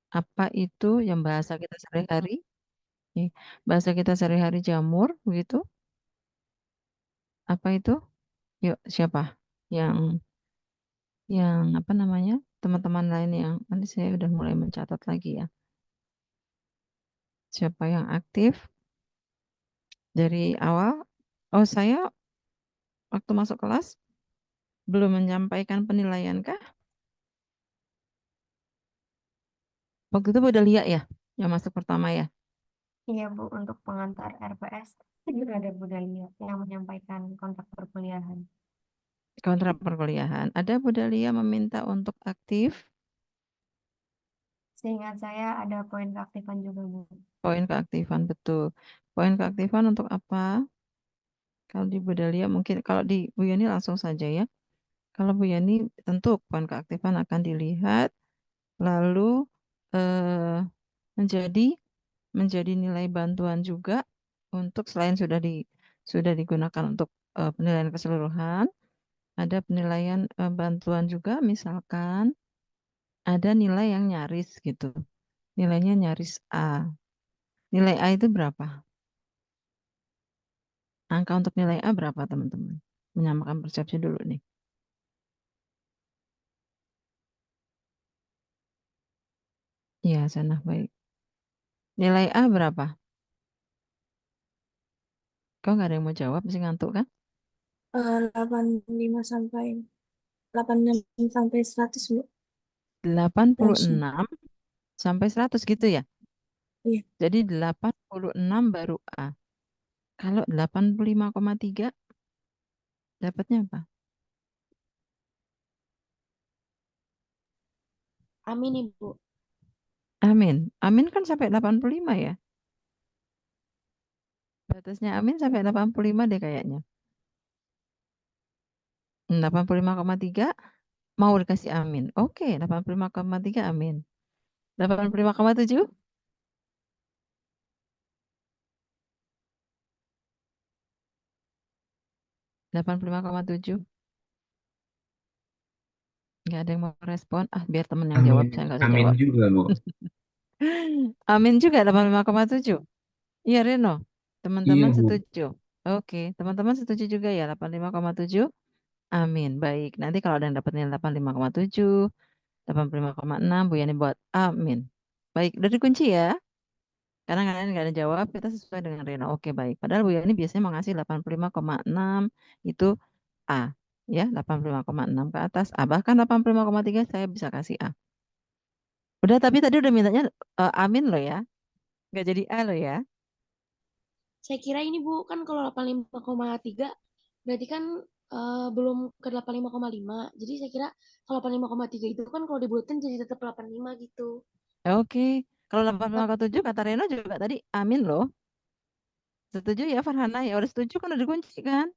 Apa itu yang bahasa kita sehari-hari? Nih, bahasa kita sehari-hari jamur, begitu? Apa itu? Yuk, siapa? Yang apa namanya? Teman-teman lain yang nanti saya udah mulai mencatat lagi ya. Siapa yang aktif dari awal? Oh, saya waktu masuk kelas belum menyampaikan penilaian kah? Waktu itu udah lihat ya, yang masuk pertama ya. Iya Bu, untuk pengantar RPS itu juga ada Bu Dalia yang menyampaikan kontrak perkuliahan. Kontrak perkuliahan. Ada Budalia meminta untuk aktif. Seingat saya ada poin keaktifan juga Bu. Poin keaktifan, betul. Poin keaktifan untuk apa? Kalau di Budalia mungkin, kalau di Bu Yani langsung saja ya. Kalau Bu Yani tentu poin keaktifan akan dilihat, lalu eh, menjadi nilai bantuan juga untuk selain sudah digunakan untuk penilaian keseluruhan, ada penilaian bantuan juga, misalkan ada nilai yang nyaris gitu. Nilainya nyaris A. Nilai A itu berapa? Angka untuk nilai A berapa, teman-teman? Menyamakan persepsi dulu nih. Iya, sana baik. Nilai A berapa? Kau nggak ada yang mau jawab, masih ngantuk kan? 85 sampai 86 sampai 100 Bu. Range-nya. 86 sampai 100 gitu ya. Iya. Jadi 86 baru A. Kalau 85,3 dapatnya apa? Amin Ibu. Amin. Amin kan sampai 85 ya. Batasnya Amin sampai 85 deh kayaknya. 85,3 mau dikasih Amin. Oke, 85,3 Amin. 85,7? 85,7? Nggak ada yang mau respon. Ah, biar temen yang Amin, jawab, saya nggak usah amin jawab. juga, Bu. Amin juga 85,7. Iya, Reno. Iya, Teman-teman Bu. setuju. Oke, teman-teman setuju juga ya 85,7. Amin. Baik. Nanti kalau ada yang dapat nilai 85,7, 85,6, Bu Yani buat amin. Baik, udah dikunci ya. Karena kalian nggak ada jawab, kita sesuai dengan Reno. Oke, baik. Padahal Bu Yani biasanya mau ngasih 85,6 itu A. Ya, 85,6 ke atas A. Bahkan 85,3 saya bisa kasih A. Udah, tapi tadi udah mintanya amin loh ya. Nggak jadi A loh ya. Saya kira ini Bu, kan kalau 85,3 berarti kan belum ke 85,5. Jadi saya kira kalau 85,3 itu kan kalau dibulatin jadi tetap 85 gitu. Oke. Kalau Tap- 85,7 kata Reno juga tadi amin loh. Setuju ya Farhana ya. Udah setuju kan udah dikunci kan.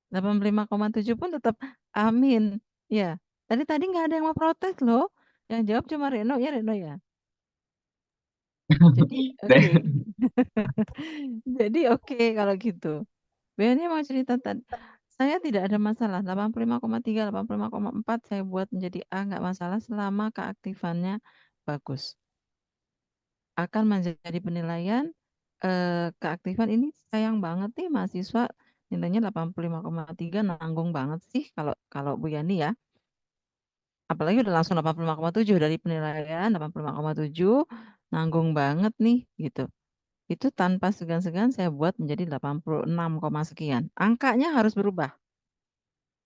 85,7 pun tetap amin. Ya. Tadi tadi nggak ada yang mau protes loh. Yang jawab cuma Reno ya Reno ya. Jadi oke. Jadi oke kalau gitu. Benny mau cerita tadi. Saya tidak ada masalah. 85,3, 85,4 saya buat menjadi A nggak masalah selama keaktifannya bagus. Akan menjadi penilaian keaktifan ini sayang banget nih mahasiswa nilainya 85,3 nanggung banget sih kalau kalau Bu Yani ya. Apalagi udah langsung 85,7 dari penilaian 85,7 nanggung banget nih gitu. Itu tanpa segan-segan saya buat menjadi 86, sekian. Angkanya harus berubah.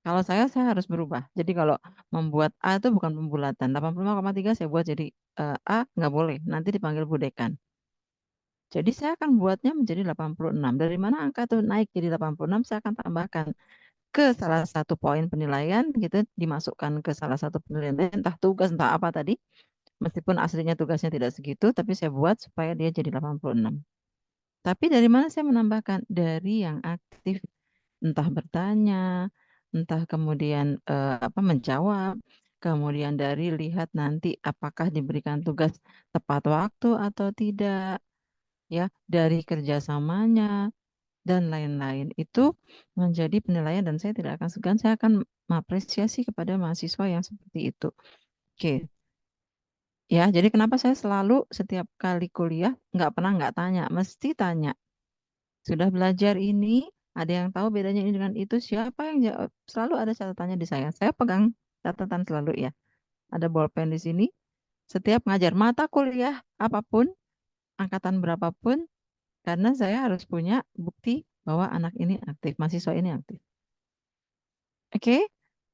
Kalau saya harus berubah. Jadi kalau membuat A itu bukan pembulatan. 85,3 saya buat jadi A nggak boleh. Nanti dipanggil Bu Dekan. Jadi saya akan buatnya menjadi 86. Dari mana angka itu naik jadi 86, saya akan tambahkan ke salah satu poin penilaian gitu, dimasukkan ke salah satu penilaian, entah tugas, entah apa tadi. Meskipun aslinya tugasnya tidak segitu, tapi saya buat supaya dia jadi 86. Tapi dari mana saya menambahkan? Dari yang aktif, entah bertanya, entah kemudian apa menjawab, kemudian dari lihat nanti apakah diberikan tugas tepat waktu atau tidak, ya, dari kerjasamanya dan lain-lain. Itu menjadi penilaian dan saya tidak akan segan, saya akan mengapresiasi kepada mahasiswa yang seperti itu. Oke, Ya, jadi kenapa saya selalu setiap kali kuliah nggak tanya, mesti tanya. Sudah belajar ini, ada yang tahu bedanya ini dengan itu, siapa yang jawab? Selalu ada catatannya di saya. Saya pegang catatan selalu ya. Ada bolpen di sini. Setiap ngajar mata kuliah apapun, angkatan berapapun, karena saya harus punya bukti bahwa anak ini aktif, mahasiswa ini aktif. Oke?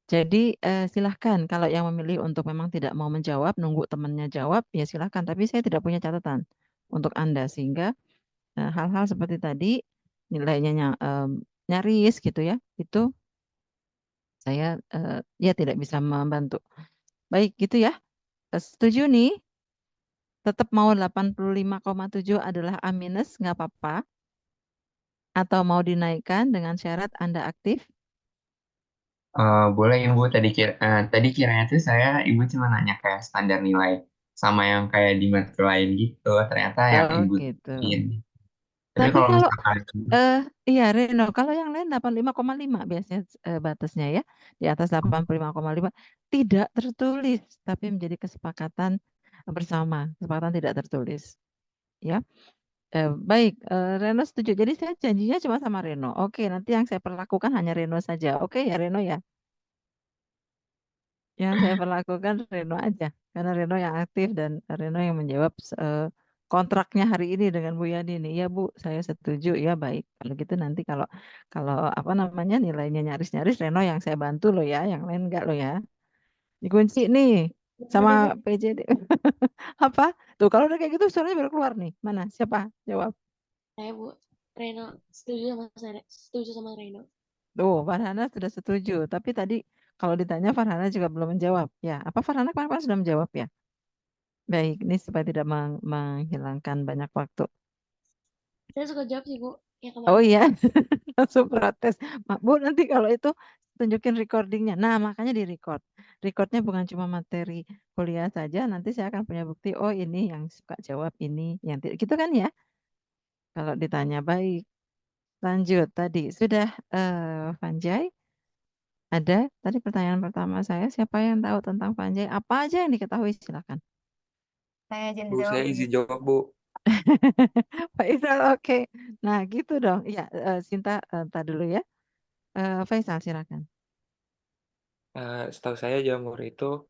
Jadi silahkan kalau yang memilih untuk memang tidak mau menjawab, nunggu temannya jawab, ya silahkan. Tapi saya tidak punya catatan untuk Anda sehingga hal-hal seperti tadi nilainya nyaris gitu ya, itu saya ya tidak bisa membantu. Baik gitu ya. Setuju nih? Tetap mau 85,7 adalah A minus, nggak apa-apa. Atau mau dinaikkan dengan syarat Anda aktif? Boleh Ibu, tadi kiranya tuh Ibu cuma nanya kayak standar nilai sama yang kayak di mata lain gitu. Ternyata yang Oh Ibu gitu. tanyain. Tapi Tapi kalau kalau misalkan eh iya Reno, kalau yang lain 85,5 biasanya batasnya ya. Di atas 85,5 tidak tertulis, tapi menjadi kesepakatan bersama, kesepakatan tidak tertulis. Ya, baik, Reno setuju. Jadi saya janjinya cuma sama Reno. Oke, nanti yang saya perlakukan hanya Reno saja. Oke ya Reno ya. Yang saya perlakukan Reno aja, karena Reno yang aktif dan Reno yang menjawab kontraknya hari ini dengan Bu Yani nih. Ya Bu, saya setuju. Ya baik. Kalau gitu nanti kalau kalau apa namanya nilainya nyaris-nyaris Reno yang saya bantu loh ya, yang lain enggak loh ya. Dikunci nih Betul sama deh, Bu. PJD. Apa? Tuh kalau udah kayak gitu suaranya baru keluar nih. Mana? Siapa? Jawab. Saya, Bu. Reno. Setuju sama Reno. Tuh, Farhana sudah setuju. Tapi tadi kalau ditanya Farhana juga belum menjawab. Ya, apa Farhana kemarin sudah menjawab ya? Baik, ini supaya tidak menghilangkan banyak waktu. Saya suka jawab sih, Bu. Yang Oh kemarin. iya, langsung protes. Bu, nanti kalau itu tunjukin recordingnya. Nah, makanya di record. Recordnya bukan cuma materi kuliah saja, nanti saya akan punya bukti, oh ini yang suka jawab ini, yang tidak. Gitu kan ya? Kalau ditanya baik. Lanjut, tadi sudah Vanjai, ada tadi pertanyaan pertama saya, siapa yang tahu tentang Vanjai? Apa aja yang diketahui? Silakan. Saya izin Bu, jawab, saya Bu. izin jawab Bu. Pak Isal, oke. Nah, gitu dong. Iya, Sinta, entar dulu ya. Faisal, silakan. Setahu saya jamur itu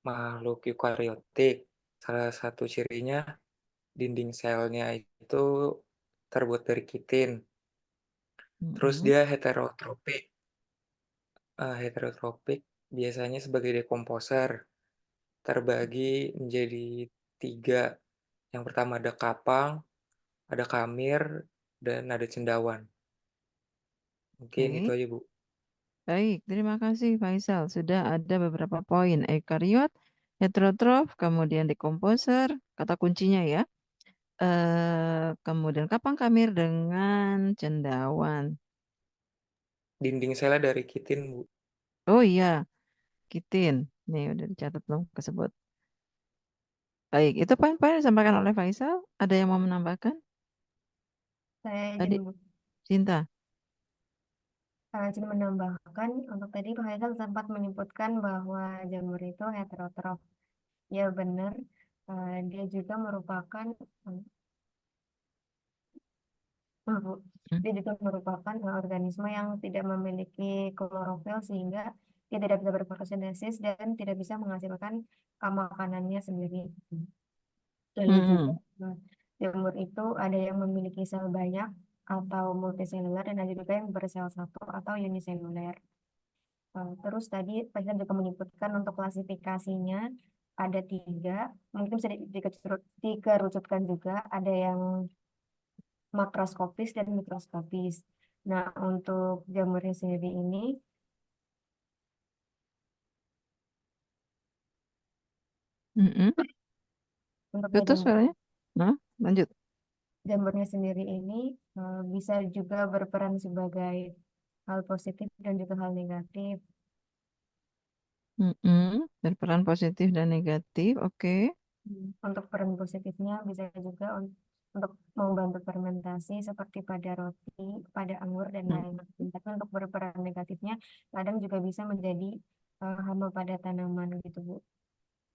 makhluk eukariotik. Salah satu cirinya dinding selnya itu terbuat dari kitin. Terus Mm-mm. dia heterotropik. Heterotropik biasanya sebagai dekomposer terbagi menjadi tiga. Yang pertama ada kapang, ada kamir, dan ada cendawan. Mungkin itu Oke. aja Bu. Baik, terima kasih Faisal. Sudah ada beberapa poin. Eukariot, heterotrof, kemudian dekomposer, kata kuncinya ya. Kemudian kapang kamir dengan cendawan. Dinding selnya dari kitin Bu. Oh iya, kitin. Nih udah dicatat belum kesebut. Baik, itu poin-poin yang disampaikan oleh Faisal. Ada yang mau menambahkan? Saya izin, Tadi Bu. Cinta. Izin menambahkan, untuk tadi Pak Haikal sempat menyebutkan bahwa jamur itu heterotrof. Ya benar, dia juga merupakan Bu, Hmm. dia juga merupakan organisme yang tidak memiliki klorofil sehingga dia tidak bisa berfotosintesis dan tidak bisa menghasilkan makanannya sendiri. Lalu juga Hmm. jamur itu ada yang memiliki sel banyak atau multiseluler dan ada juga yang bersel satu atau uniseluler. Terus tadi Pak juga menyebutkan untuk klasifikasinya ada tiga, mungkin bisa dikerucutkan juga, ada yang makroskopis dan mikroskopis. Nah, untuk jamurnya sendiri ini, Mm-mm. untuk Putus suaranya? Nah, lanjut. jamurnya sendiri ini bisa juga berperan sebagai hal positif dan juga hal negatif. Mm-mm. Berperan positif dan negatif. Oke. Untuk peran positifnya bisa juga untuk membantu fermentasi seperti pada roti, pada anggur dan Mm. lain-lain. Tapi untuk berperan negatifnya kadang juga bisa menjadi hama pada tanaman gitu, Bu.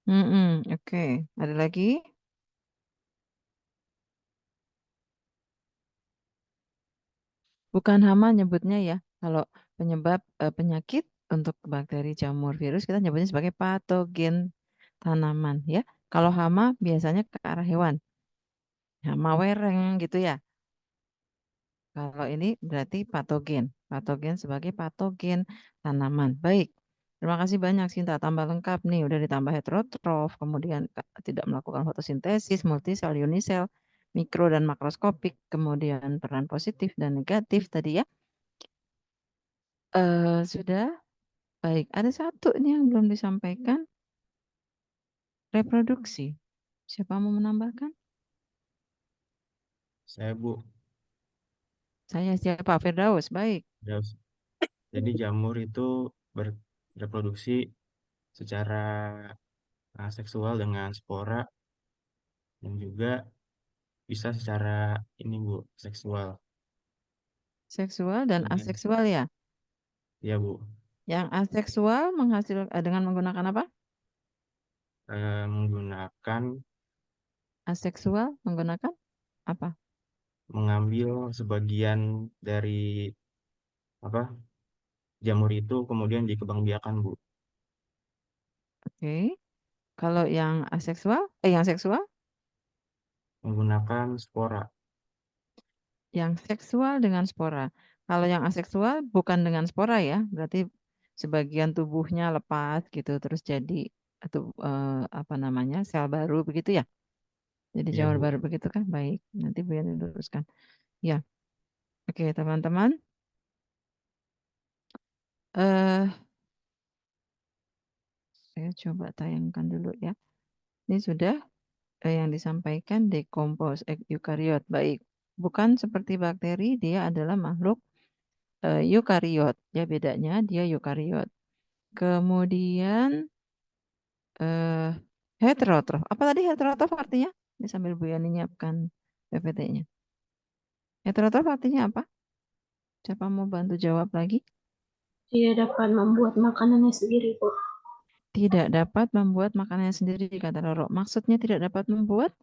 Oke. Ada lagi? Bukan hama nyebutnya ya. Kalau penyebab penyakit untuk bakteri, jamur, virus kita nyebutnya sebagai patogen tanaman ya. Kalau hama biasanya ke arah hewan. Hama wereng gitu ya. Kalau ini berarti patogen. Patogen sebagai patogen tanaman. Baik. Terima kasih banyak Sinta. Tambah lengkap nih. Udah ditambah heterotrof. Kemudian tidak melakukan fotosintesis, multisel, unisel, mikro dan makroskopik. Kemudian peran positif dan negatif tadi ya. Sudah. Baik. Ada satu nih yang belum disampaikan. Reproduksi. Siapa mau menambahkan? Saya Bu, Saya siapa? Firdaus. Baik. Daus. Jadi jamur itu bereproduksi secara seksual dengan spora dan juga bisa secara ini Bu, seksual. Seksual dan Dengan aseksual ya. ya Bu, Yang aseksual menghasilkan dengan menggunakan apa? menggunakan Aseksual menggunakan apa? mengambil sebagian dari apa jamur itu kemudian dikembangbiakan Bu, Oke. Kalau yang aseksual, yang seksual, menggunakan spora. yang seksual dengan spora. Kalau yang aseksual bukan dengan spora ya, berarti sebagian tubuhnya lepas gitu, terus jadi atau apa namanya sel baru begitu ya. Jadi Iya jamur Bu. baru begitu kan? Baik. Nanti Bu Yani luruskan. Ya. Oke teman-teman. eh saya coba tayangkan dulu ya. Ini sudah yang disampaikan decompose eukariot. Baik. Bukan seperti bakteri, dia adalah makhluk eukariot. Ya bedanya dia eukariot. Kemudian eh heterotrof. Apa tadi heterotrof artinya? Ini sambil Bu Yani nyiapkan PPT-nya. Heterotrof artinya apa? Siapa mau bantu jawab lagi? Dia dapat membuat makanannya sendiri, Bu. Tidak dapat membuat makanannya sendiri, kata Roro. Maksudnya tidak dapat membuat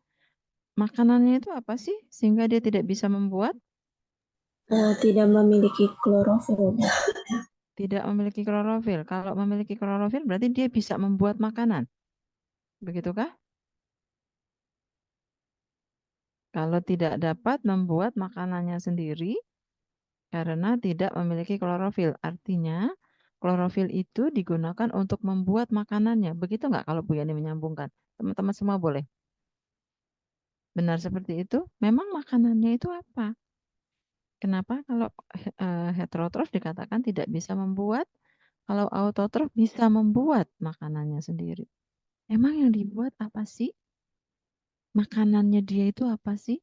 makanannya itu apa sih? Sehingga dia tidak bisa membuat, Tidak memiliki klorofil, Bu. tidak memiliki klorofil. Kalau memiliki klorofil berarti dia bisa membuat makanan. Begitukah? Kalau tidak dapat membuat makanannya sendiri karena tidak memiliki klorofil. Artinya klorofil itu digunakan untuk membuat makanannya. Begitu nggak kalau Bu Yani menyambungkan? Teman-teman semua boleh. Benar seperti itu? Memang makanannya itu apa? Kenapa kalau heterotrof dikatakan tidak bisa membuat, kalau autotrof bisa membuat makanannya sendiri? Emang yang dibuat apa sih? Makanannya dia itu apa sih?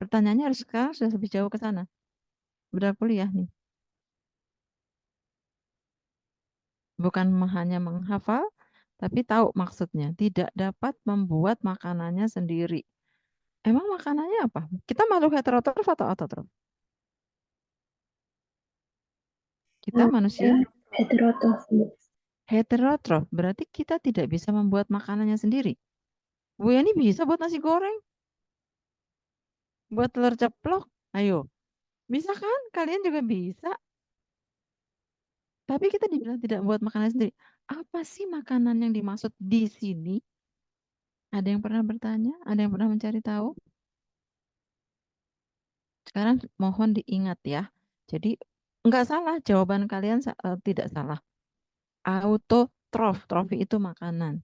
Pertanyaannya harus sekarang sudah lebih jauh ke sana. Udah kuliah nih. Bukan hanya menghafal, tapi tahu maksudnya. Tidak dapat membuat makanannya sendiri. Emang makanannya apa? Kita makhluk heterotrof atau autotrof? Kita manusia Heterotrof, Bu. heterotrof. Berarti kita tidak bisa membuat makanannya sendiri. Bu Yani bisa buat nasi goreng, buat telur ceplok. Ayo, bisa kan? Kalian juga bisa. Tapi kita dibilang tidak buat makanan sendiri. Apa sih makanan yang dimaksud di sini? Ada yang pernah bertanya? Ada yang pernah mencari tahu? Sekarang mohon diingat ya. Jadi nggak salah jawaban kalian tidak salah. Autotrof, trofi itu makanan.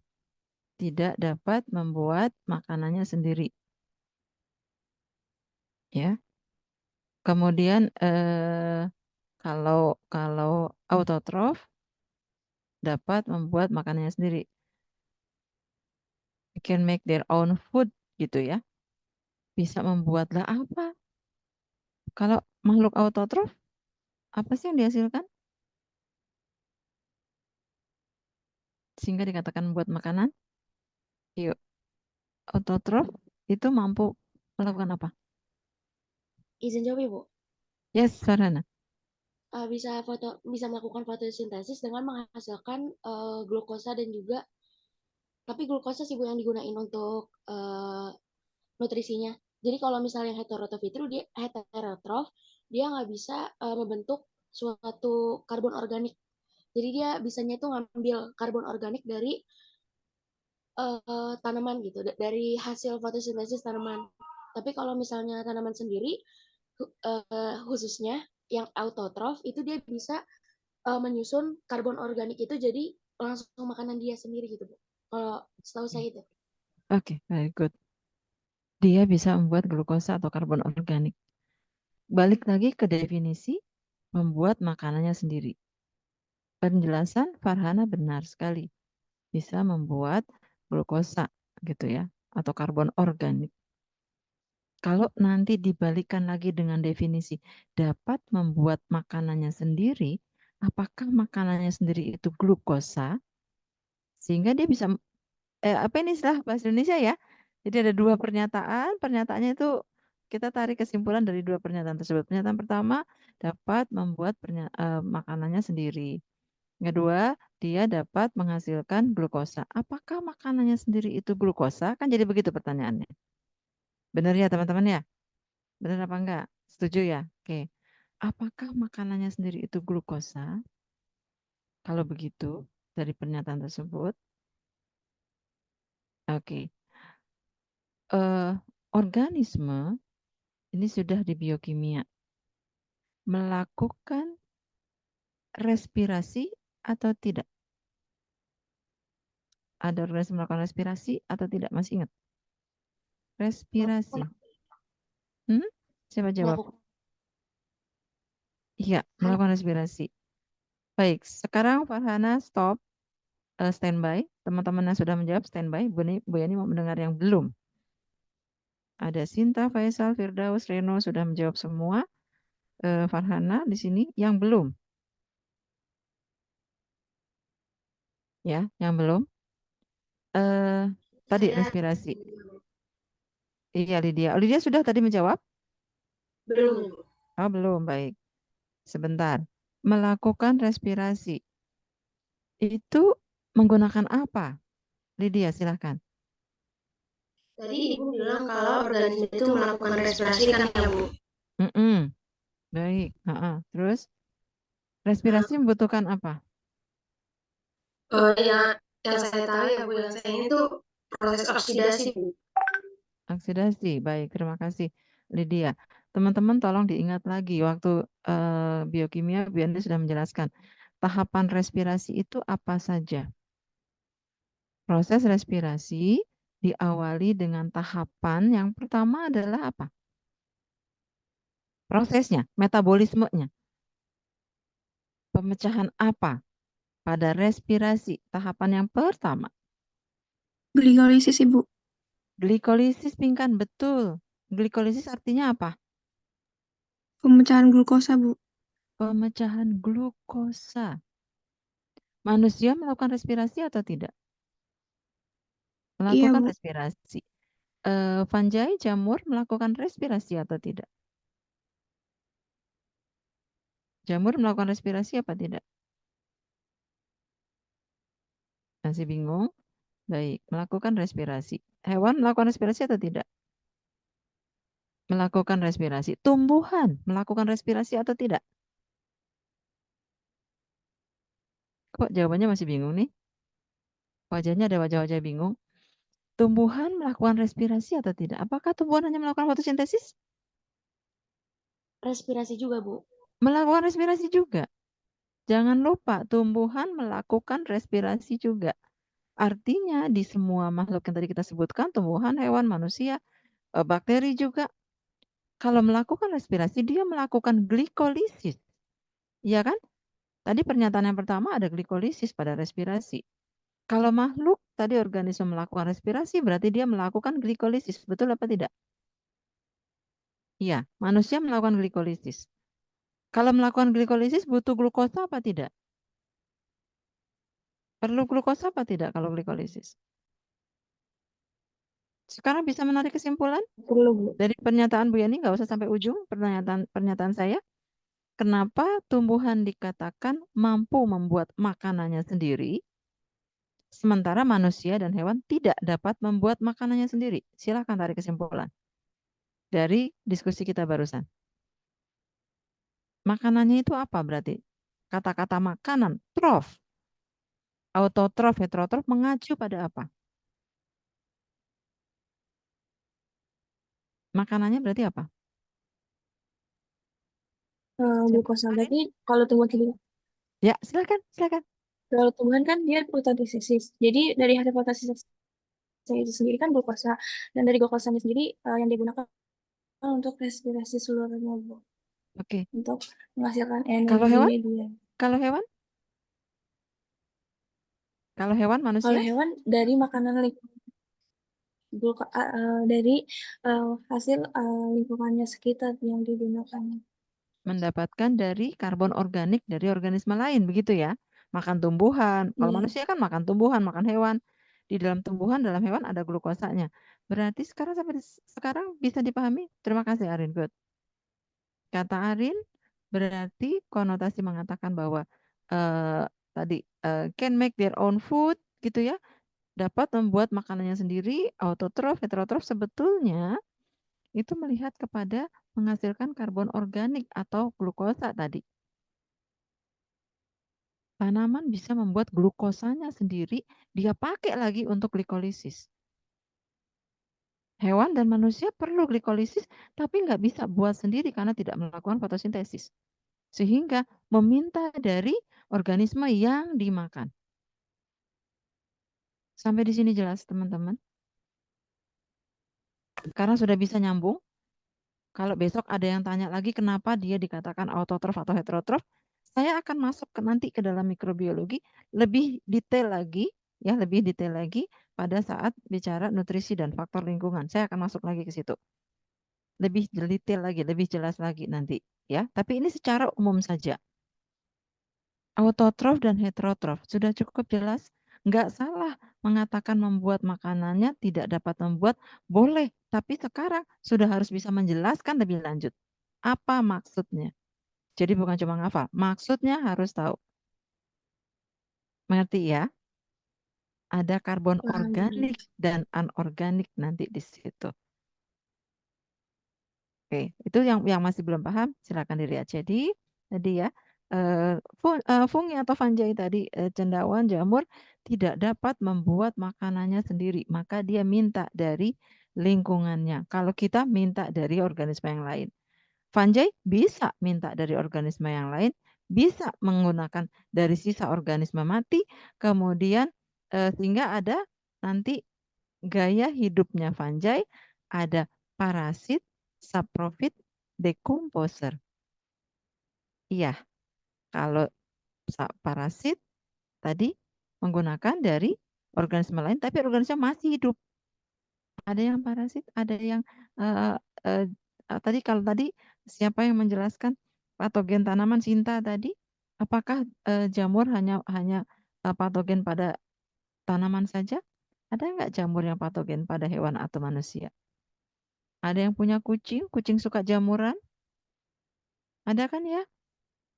Tidak dapat membuat makanannya sendiri. Ya. Kemudian kalau autotrof dapat membuat makanannya sendiri. Can make their own food gitu ya. Bisa membuatlah apa? Kalau makhluk autotrof, apa sih yang dihasilkan? Sehingga dikatakan membuat makanan. Yuk, autotrof itu mampu melakukan apa? Izin jawab ya, Bu. Yes, Farhana. Bisa melakukan fotosintesis dengan menghasilkan glukosa dan juga tapi glukosa sih Bu yang digunain untuk nutrisinya. Jadi kalau misalnya heterotrof dia nggak bisa membentuk suatu karbon organik. Jadi dia bisanya itu ngambil karbon organik dari tanaman gitu, dari hasil fotosintesis tanaman. Tapi kalau misalnya tanaman sendiri, khususnya yang autotrof, itu dia bisa menyusun karbon organik itu jadi langsung makanan dia sendiri gitu, Bu. Kalau setahu saya itu. Oke, very good. Dia bisa membuat glukosa atau karbon organik. Balik lagi ke definisi membuat makanannya sendiri. Penjelasan Farhana benar sekali. Bisa membuat glukosa gitu ya, atau karbon organik. Kalau nanti dibalikan lagi dengan definisi dapat membuat makanannya sendiri, apakah makanannya sendiri itu glukosa? Sehingga dia bisa apa ini istilah bahasa Indonesia ya? Jadi ada dua pernyataan, pernyataannya itu kita tarik kesimpulan dari dua pernyataan tersebut. Pernyataan pertama dapat membuat makanannya sendiri. Yang kedua, dia dapat menghasilkan glukosa. Apakah makanannya sendiri itu glukosa? Kan jadi begitu pertanyaannya. Benar ya teman-teman ya? Benar apa enggak? Setuju ya? Oke. Apakah makanannya sendiri itu glukosa? Kalau begitu, dari pernyataan tersebut, oke. Organisme ini sudah di biokimia melakukan respirasi atau tidak? Ada organisme melakukan respirasi atau tidak? Masih ingat? Respirasi. Siapa jawab? Melakukan. Iya, melakukan respirasi. Baik, sekarang Farhana stop, standby. Teman-teman yang sudah menjawab standby. Bu Yani mau mendengar yang belum. Ada Sinta, Faisal, Firdaus, Reno sudah menjawab semua. Farhana di sini yang belum. Ya, yang belum. Tadi Saya respirasi. Iya, Lydia. Lydia sudah tadi menjawab? belum. Oh, belum. Baik. Sebentar. Melakukan respirasi. Itu menggunakan apa? Lydia, silahkan. Tadi Ibu bilang kalau organisme itu melakukan respirasi kan ya Bu? Baik. Terus, respirasi membutuhkan apa? Yang saya tahu ya Bu, yang saya ini tuh proses oksidasi Bu. Oksidasi. Baik, terima kasih Lydia. Teman-teman tolong diingat lagi waktu biokimia Bu Yandi sudah menjelaskan tahapan respirasi itu apa saja. Proses respirasi diawali dengan tahapan yang pertama adalah apa? Prosesnya, metabolismenya. Pemecahan apa pada respirasi tahapan yang pertama? Glikolisis, Ibu. Glikolisis pingkan, betul. Glikolisis artinya apa? Pemecahan glukosa, Bu. Pemecahan glukosa. Manusia melakukan respirasi atau tidak? Iya, Melakukan Bu. respirasi. Fungi, jamur melakukan respirasi atau tidak? Jamur melakukan respirasi apa tidak? Masih bingung? Baik, melakukan respirasi. Hewan melakukan respirasi atau tidak? Melakukan respirasi. Tumbuhan melakukan respirasi atau tidak? Kok jawabannya masih bingung nih? Wajahnya ada wajah-wajah bingung. Tumbuhan melakukan respirasi atau tidak? Apakah tumbuhan hanya melakukan fotosintesis? Respirasi juga Bu. Melakukan respirasi juga. Jangan lupa, tumbuhan melakukan respirasi juga. Artinya di semua makhluk yang tadi kita sebutkan, tumbuhan, hewan, manusia, bakteri juga, kalau melakukan respirasi, dia melakukan glikolisis. Iya kan? Tadi pernyataan yang pertama ada glikolisis pada respirasi. Kalau makhluk, tadi organisme melakukan respirasi, berarti dia melakukan glikolisis. Betul apa tidak? Iya, manusia melakukan glikolisis. Kalau melakukan glikolisis, butuh glukosa apa tidak? Perlu glukosa apa tidak kalau glikolisis? Sekarang bisa menarik kesimpulan? Perlu Bu. Dari pernyataan Bu Yani, nggak usah sampai ujung pernyataan saya. Kenapa tumbuhan dikatakan mampu membuat makanannya sendiri? Sementara manusia dan hewan tidak dapat membuat makanannya sendiri. Silahkan tarik kesimpulan dari diskusi kita barusan. Makanannya itu apa berarti? Kata-kata makanan, trof, autotrof, heterotrof mengacu pada apa? Makanannya berarti apa? Glukosa berarti kalau tumbuhan hidup, Ya, silakan, silakan. kalau tumbuhan kan dia fotosintesis. Jadi dari hasil fotosintesis itu sendiri kan glukosa, dan dari glukosanya sendiri yang digunakan untuk respirasi seluruhnya, Bu. Oke. Untuk menghasilkan Kalau hewan? energinya dia. Kalau hewan? Kalau hewan Kalau manusia? hewan dari makanan dari hasil lingkungannya sekitar yang digunakan. Mendapatkan dari karbon organik dari organisme lain, begitu ya? Makan tumbuhan. Kalau Iya. manusia kan makan tumbuhan, makan hewan. Di dalam tumbuhan, dalam hewan ada glukosanya. Berarti sekarang sampai sekarang bisa dipahami? Terima kasih Arin. Good. Kata Arin berarti konotasi mengatakan bahwa tadi can make their own food gitu ya, dapat membuat makanannya sendiri, autotrof, heterotrof sebetulnya itu melihat kepada menghasilkan karbon organik atau glukosa tadi. Tanaman bisa membuat glukosanya sendiri, dia pakai lagi untuk glikolisis. Hewan dan manusia perlu glikolisis, tapi nggak bisa buat sendiri karena tidak melakukan fotosintesis. Sehingga meminta dari organisme yang dimakan. Sampai di sini jelas, teman-teman? Karena sudah bisa nyambung. Kalau besok ada yang tanya lagi kenapa dia dikatakan autotrof atau heterotrof, saya akan masuk nanti ke dalam mikrobiologi lebih detail lagi, ya lebih detail lagi pada saat bicara nutrisi dan faktor lingkungan. Saya akan masuk lagi ke situ. Lebih detail lagi, lebih jelas lagi nanti, ya. Tapi ini secara umum saja. Autotrof dan heterotrof sudah cukup jelas. Nggak salah mengatakan membuat makanannya tidak dapat membuat, boleh. Tapi sekarang sudah harus bisa menjelaskan lebih lanjut. Apa maksudnya? Jadi bukan cuma ngafal, maksudnya harus tahu. Mengerti ya? Ada karbon organik dan anorganik nanti di situ. Oke, itu yang masih belum paham, silakan dilihat. Jadi tadi ya, fungi atau fungi tadi, cendawan, jamur tidak dapat membuat makanannya sendiri, maka dia minta dari lingkungannya. Kalau kita minta dari organisme yang lain. Fungi bisa minta dari organisme yang lain, bisa menggunakan dari sisa organisme mati, kemudian sehingga ada nanti gaya hidupnya fungi, ada parasit, saprofit, decomposer. Iya, kalau parasit tadi menggunakan dari organisme lain, tapi organisme masih hidup. Ada yang parasit, ada yang kalau tadi siapa yang menjelaskan patogen tanaman Sinta tadi? Apakah jamur hanya patogen pada tanaman saja? Ada nggak jamur yang patogen pada hewan atau manusia? Ada yang punya kucing, kucing suka jamuran? Ada kan ya?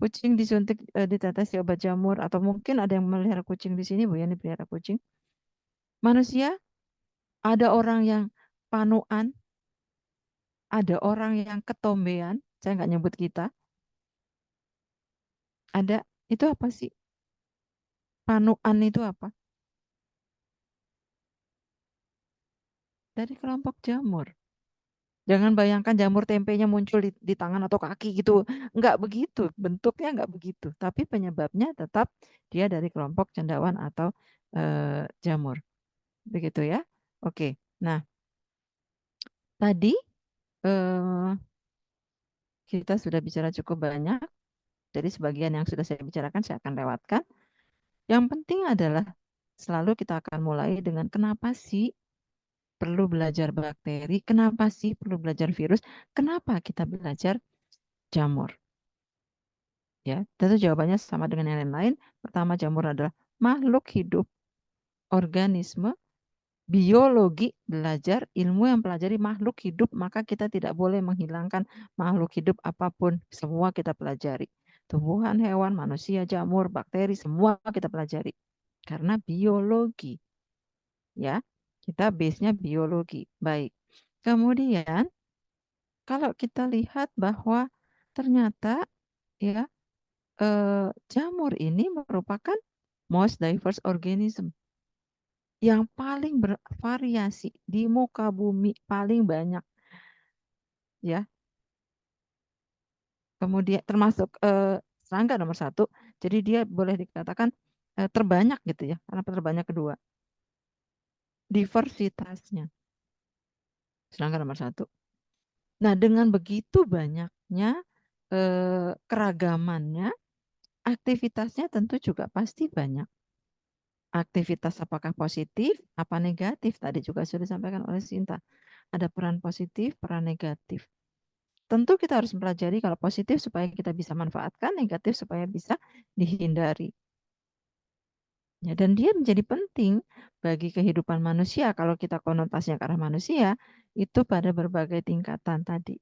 Kucing disuntik, ditetesi obat jamur, atau mungkin ada yang melihara kucing di sini, Bu Yani pelihara kucing. Manusia, ada orang yang panuan, ada orang yang ketombean, saya nggak nyebut kita. Ada, itu apa sih? Panuan itu apa? Dari kelompok jamur. Jangan bayangkan jamur tempenya muncul di tangan atau kaki gitu. Enggak begitu, bentuknya enggak begitu. Tapi penyebabnya tetap dia dari kelompok cendawan atau jamur. Begitu ya. Oke, nah tadi kita sudah bicara cukup banyak. Jadi sebagian yang sudah saya bicarakan saya akan lewatkan. Yang penting adalah selalu kita akan mulai dengan kenapa sih perlu belajar bakteri, kenapa sih perlu belajar virus, kenapa kita belajar jamur. Ya, tentu jawabannya sama dengan yang lain. Pertama, jamur adalah makhluk hidup, organisme, biologi, belajar, ilmu yang pelajari makhluk hidup, maka kita tidak boleh menghilangkan makhluk hidup apapun. Semua kita pelajari. Tumbuhan, hewan, manusia, jamur, bakteri, semua kita pelajari. karena biologi. Ya, kita base-nya biologi. Baik. Kemudian kalau kita lihat bahwa ternyata ya jamur ini merupakan most diverse organism yang paling bervariasi di muka bumi, paling banyak ya. Kemudian termasuk serangga nomor 1. Jadi dia boleh dikatakan terbanyak gitu ya, karena terbanyak kedua. Diversitasnya serangga nomor 1. Nah, dengan begitu banyaknya keragamannya, aktivitasnya tentu juga pasti banyak. Aktivitas apakah positif, apa negatif? Tadi juga sudah disampaikan oleh Sinta. Ada peran positif, peran negatif. Tentu kita harus mempelajari kalau positif supaya kita bisa manfaatkan, negatif supaya bisa dihindari. Ya, dan dia menjadi penting bagi kehidupan manusia. Kalau kita konotasinya ke arah manusia, itu pada berbagai tingkatan tadi.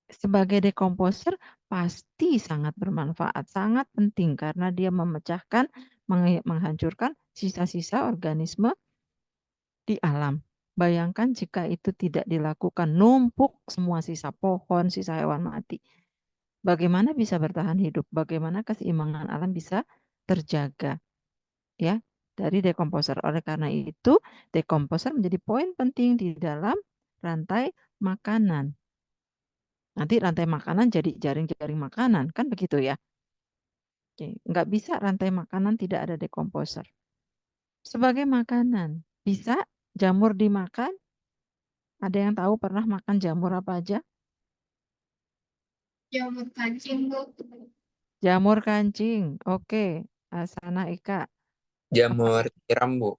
Sebagai decomposer pasti sangat bermanfaat, sangat penting karena dia memecahkan, menghancurkan sisa-sisa organisme di alam. Bayangkan jika itu tidak dilakukan, numpuk semua sisa pohon, sisa hewan mati. Bagaimana bisa bertahan hidup? Bagaimana keseimbangan alam bisa terjaga? Ya, dari decomposer. Oleh karena itu, decomposer menjadi poin penting di dalam rantai makanan. Nanti rantai makanan jadi jaring-jaring makanan, kan begitu ya? Oke, nggak bisa rantai makanan tidak ada decomposer. Sebagai makanan, bisa jamur dimakan? Ada yang tahu pernah makan jamur apa aja? Jamur kancing, Bu. Jamur kancing, oke. Sana Eka, Jamur apakah tiram, Bu.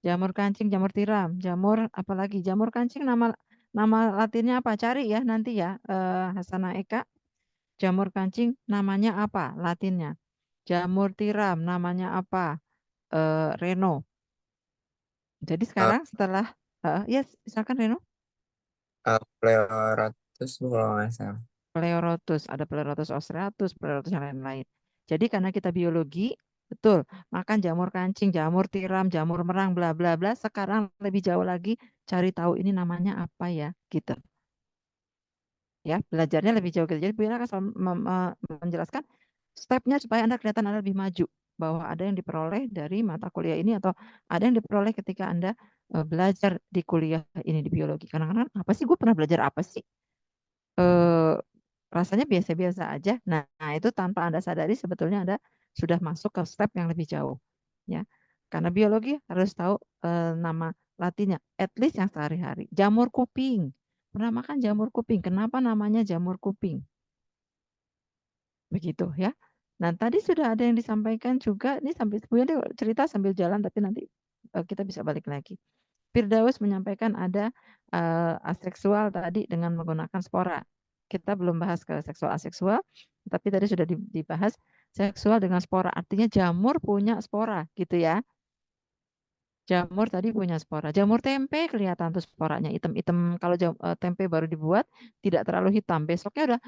jamur kancing, jamur tiram, jamur apalagi? Jamur kancing nama latinnya apa? Cari ya nanti ya, Hasana Eka. Jamur kancing namanya apa latinnya? Jamur tiram namanya apa? Reno. Jadi Uh, sekarang setelah ya silakan Reno. Pleurotus, Bu, kalau nggak salah. Pleurotus, ada Pleurotus austratus, Pleurotus yang lain-lain. Jadi karena kita biologi, betul, makan jamur kancing, jamur tiram, jamur merang, bla bla bla. Sekarang lebih jauh lagi cari tahu ini namanya apa ya, gitu. Ya, belajarnya lebih jauh gitu. Jadi Bu Ina akan selalu menjelaskan stepnya supaya Anda kelihatan Anda lebih maju bahwa ada yang diperoleh dari mata kuliah ini atau ada yang diperoleh ketika Anda belajar di kuliah ini di biologi. Kadang-kadang apa sih gue pernah belajar apa sih? Eh, rasanya biasa-biasa aja. Nah, itu tanpa Anda sadari sebetulnya Anda sudah masuk ke step yang lebih jauh. Ya. Karena biologi harus tahu nama latinnya, at least yang sehari-hari. Jamur kuping. Pernah makan jamur kuping? Kenapa namanya jamur kuping? Begitu ya. Nah, tadi sudah ada yang disampaikan juga, ini sambil cerita sambil jalan, tapi nanti kita bisa balik lagi. Firdaus menyampaikan ada aseksual tadi dengan menggunakan spora. Kita belum bahas ke seksual aseksual, tapi tadi sudah dibahas seksual dengan spora. Artinya jamur punya spora, gitu ya. Jamur tadi punya spora. Jamur tempe kelihatan tuh sporanya hitam-hitam. Kalau tempe baru dibuat tidak terlalu hitam. Besoknya udah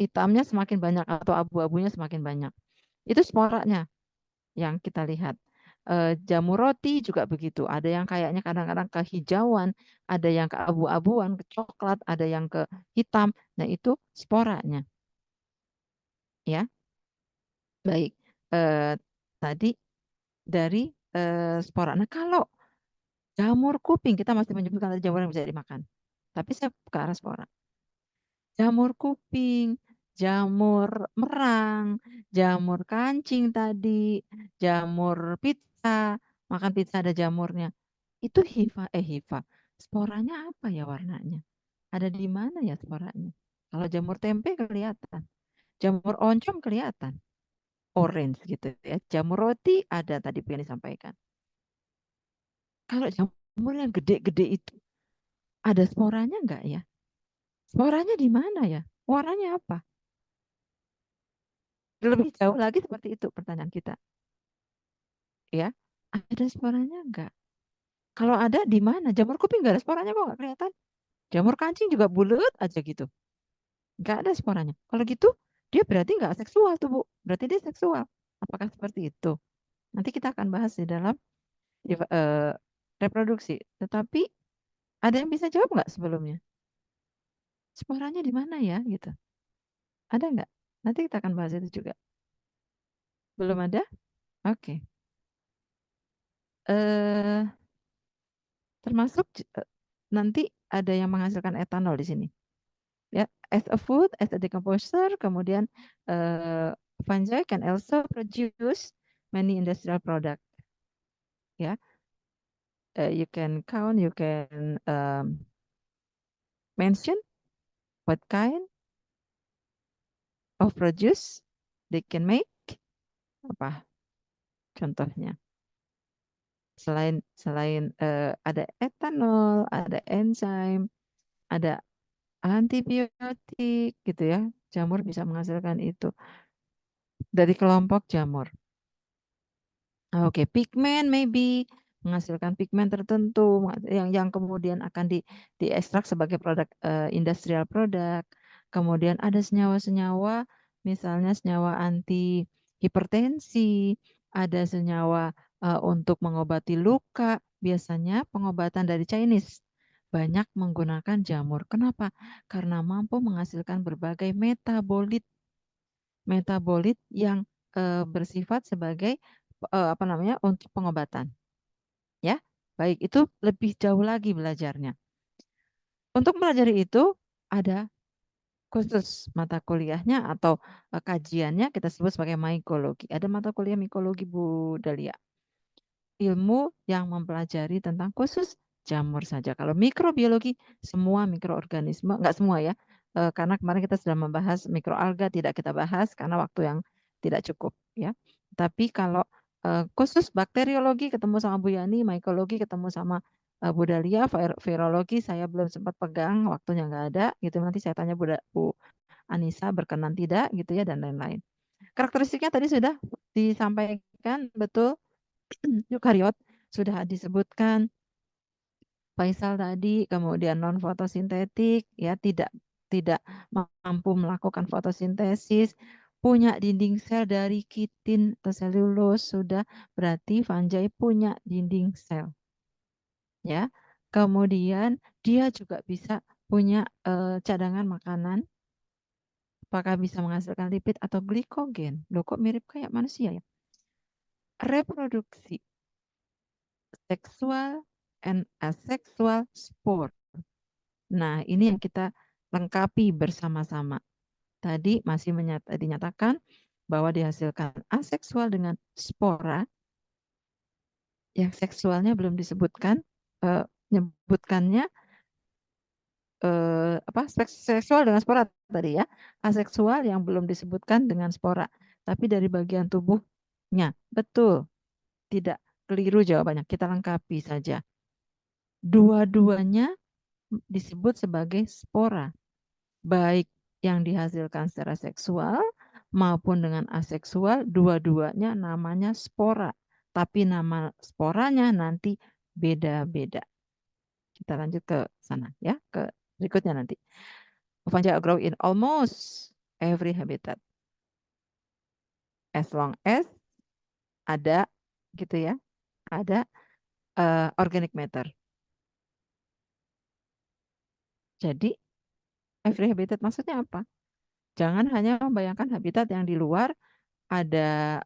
hitamnya semakin banyak atau abu-abunya semakin banyak. Itu sporanya yang kita lihat. Jamur roti juga begitu. Ada yang kayaknya kadang-kadang kehijauan, ada yang ke abu-abuan, ke coklat, ada yang ke hitam. Nah, itu sporanya. Ya, baik. Tadi dari spora. Nah, kalau jamur kuping, kita masih menyebutkan tadi jamur yang bisa dimakan. Tapi saya ke arah spora. Jamur kuping, jamur merang, jamur kancing tadi, jamur pizza, makan pizza ada jamurnya. Itu hifa. Sporanya apa ya warnanya? Ada di mana ya sporanya? Kalau jamur tempe kelihatan, jamur oncom kelihatan, orange gitu ya. Jamur roti ada tadi yang disampaikan. Kalau jamur yang gede-gede itu ada sporanya enggak ya? Sporanya di mana ya? Warnanya apa? Lebih jauh lagi seperti itu pertanyaan kita. Ya, ada sporanya enggak? Kalau ada di mana? Jamur kuping enggak ada sporanya kok enggak kelihatan. Jamur kancing juga bulat aja gitu. Enggak ada sporanya. Kalau gitu dia berarti enggak seksual tuh Bu. Berarti dia seksual. Apakah seperti itu? Nanti kita akan bahas di dalam reproduksi. Tetapi ada yang bisa jawab nggak sebelumnya? Sporanya di mana ya gitu? Ada nggak? Nanti kita akan bahas itu juga. Belum ada? Oke. Eh, termasuk nanti ada yang menghasilkan etanol di sini. Ya, as a food, as a decomposer, kemudian fungi can also produce many industrial product. Ya, you can count, you can mention what kind of produce they can make. Apa contohnya? Selain ada etanol, ada enzim, ada antibiotik gitu ya. Jamur bisa menghasilkan itu dari kelompok jamur. Oke, pigmen maybe menghasilkan pigmen tertentu yang kemudian akan diekstrak sebagai produk industrial produk. Kemudian ada senyawa-senyawa, misalnya senyawa anti hipertensi, ada senyawa untuk mengobati luka. Biasanya pengobatan dari Chinese banyak menggunakan jamur. Kenapa? Karena mampu menghasilkan berbagai metabolit yang bersifat sebagai apa namanya untuk pengobatan. Ya, baik itu lebih jauh lagi belajarnya. Untuk mempelajari itu ada khusus mata kuliahnya atau kajiannya kita sebut sebagai mykologi. Ada mata kuliah mikologi Bu Dalia. Ilmu yang mempelajari tentang khusus jamur saja. Kalau mikrobiologi semua mikroorganisme, enggak semua ya. Karena kemarin kita sudah membahas mikroalga tidak kita bahas karena waktu yang tidak cukup ya. Tapi kalau khusus bakteriologi ketemu sama Bu Yani, mykologi ketemu sama Bu Dalia, virologi saya belum sempat pegang, waktunya enggak ada gitu. Nanti saya tanya Bu Anissa berkenan tidak gitu ya dan lain-lain. Karakteristiknya tadi sudah disampaikan betul. Eukariot sudah disebutkan Faisal tadi, kemudian non fotosintetik ya tidak mampu melakukan fotosintesis, punya dinding sel dari kitin atau selulus sudah berarti fungi punya dinding sel. Ya. Kemudian dia juga bisa punya cadangan makanan. Apakah bisa menghasilkan lipid atau glikogen? Loh kok mirip kayak manusia ya? Reproduksi seksual and asexual spore. Nah, ini yang kita lengkapi bersama-sama. Tadi masih dinyatakan bahwa dihasilkan aseksual dengan spora. Yang seksualnya belum disebutkan, menyebutkannya apa seksual dengan spora tadi ya. Aseksual yang belum disebutkan dengan spora, tapi dari bagian tubuhnya. Betul. Tidak keliru jawabannya. Kita lengkapi saja. Dua-duanya disebut sebagai spora, baik yang dihasilkan secara seksual maupun dengan aseksual, dua-duanya namanya spora, tapi nama sporanya nanti beda-beda. Kita lanjut ke sana ya, ke berikutnya nanti. Fungi grow in almost every habitat, as long as ada gitu ya, ada organic matter. Jadi every habitat maksudnya apa? Jangan hanya membayangkan habitat yang di luar ada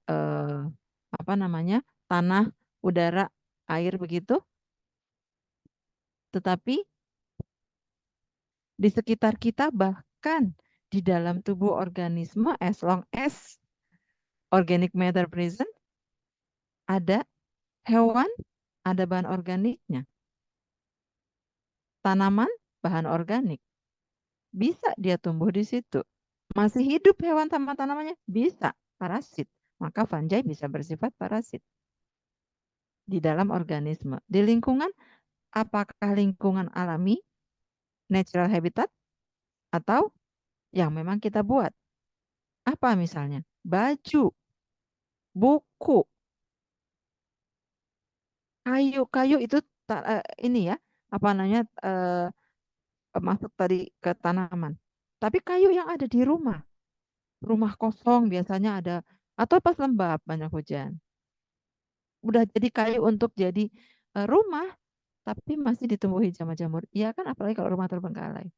apa namanya tanah, udara, air begitu, tetapi di sekitar kita bahkan di dalam tubuh organisme as long as organic matter present ada hewan, ada bahan organiknya, tanaman bahan organik, bisa dia tumbuh di situ. Masih hidup hewan sama tanamannya? Bisa, parasit. Maka fungi bisa bersifat parasit di dalam organisme. Di lingkungan, apakah lingkungan alami, natural habitat, atau yang memang kita buat? Apa misalnya? Baju, buku, kayu itu ini ya, apa namanya masuk tadi ke tanaman. Tapi kayu yang ada di rumah kosong biasanya ada, atau pas lembab banyak hujan. udah jadi kayu untuk jadi rumah, tapi masih ditumbuhi sama jamur. Iya kan, apalagi kalau rumah terbengkalai.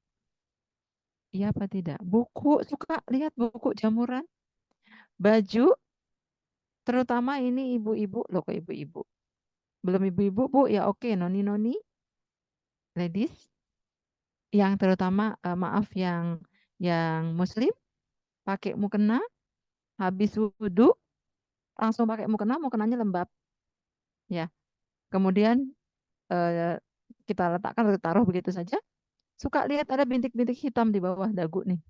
Iya apa tidak? Buku, suka lihat buku jamuran, baju, terutama ini ibu-ibu, loh kok ibu-ibu. Belum ibu-ibu, Bu, ya oke, noni-noni, ladies, yang terutama maaf yang muslim, pakai mukena, habis wudhu, langsung pakai mukenanya lembab, ya. Kemudian eh, kita letakkan atau taruh begitu saja. Suka lihat ada bintik-bintik hitam di bawah dagu nih,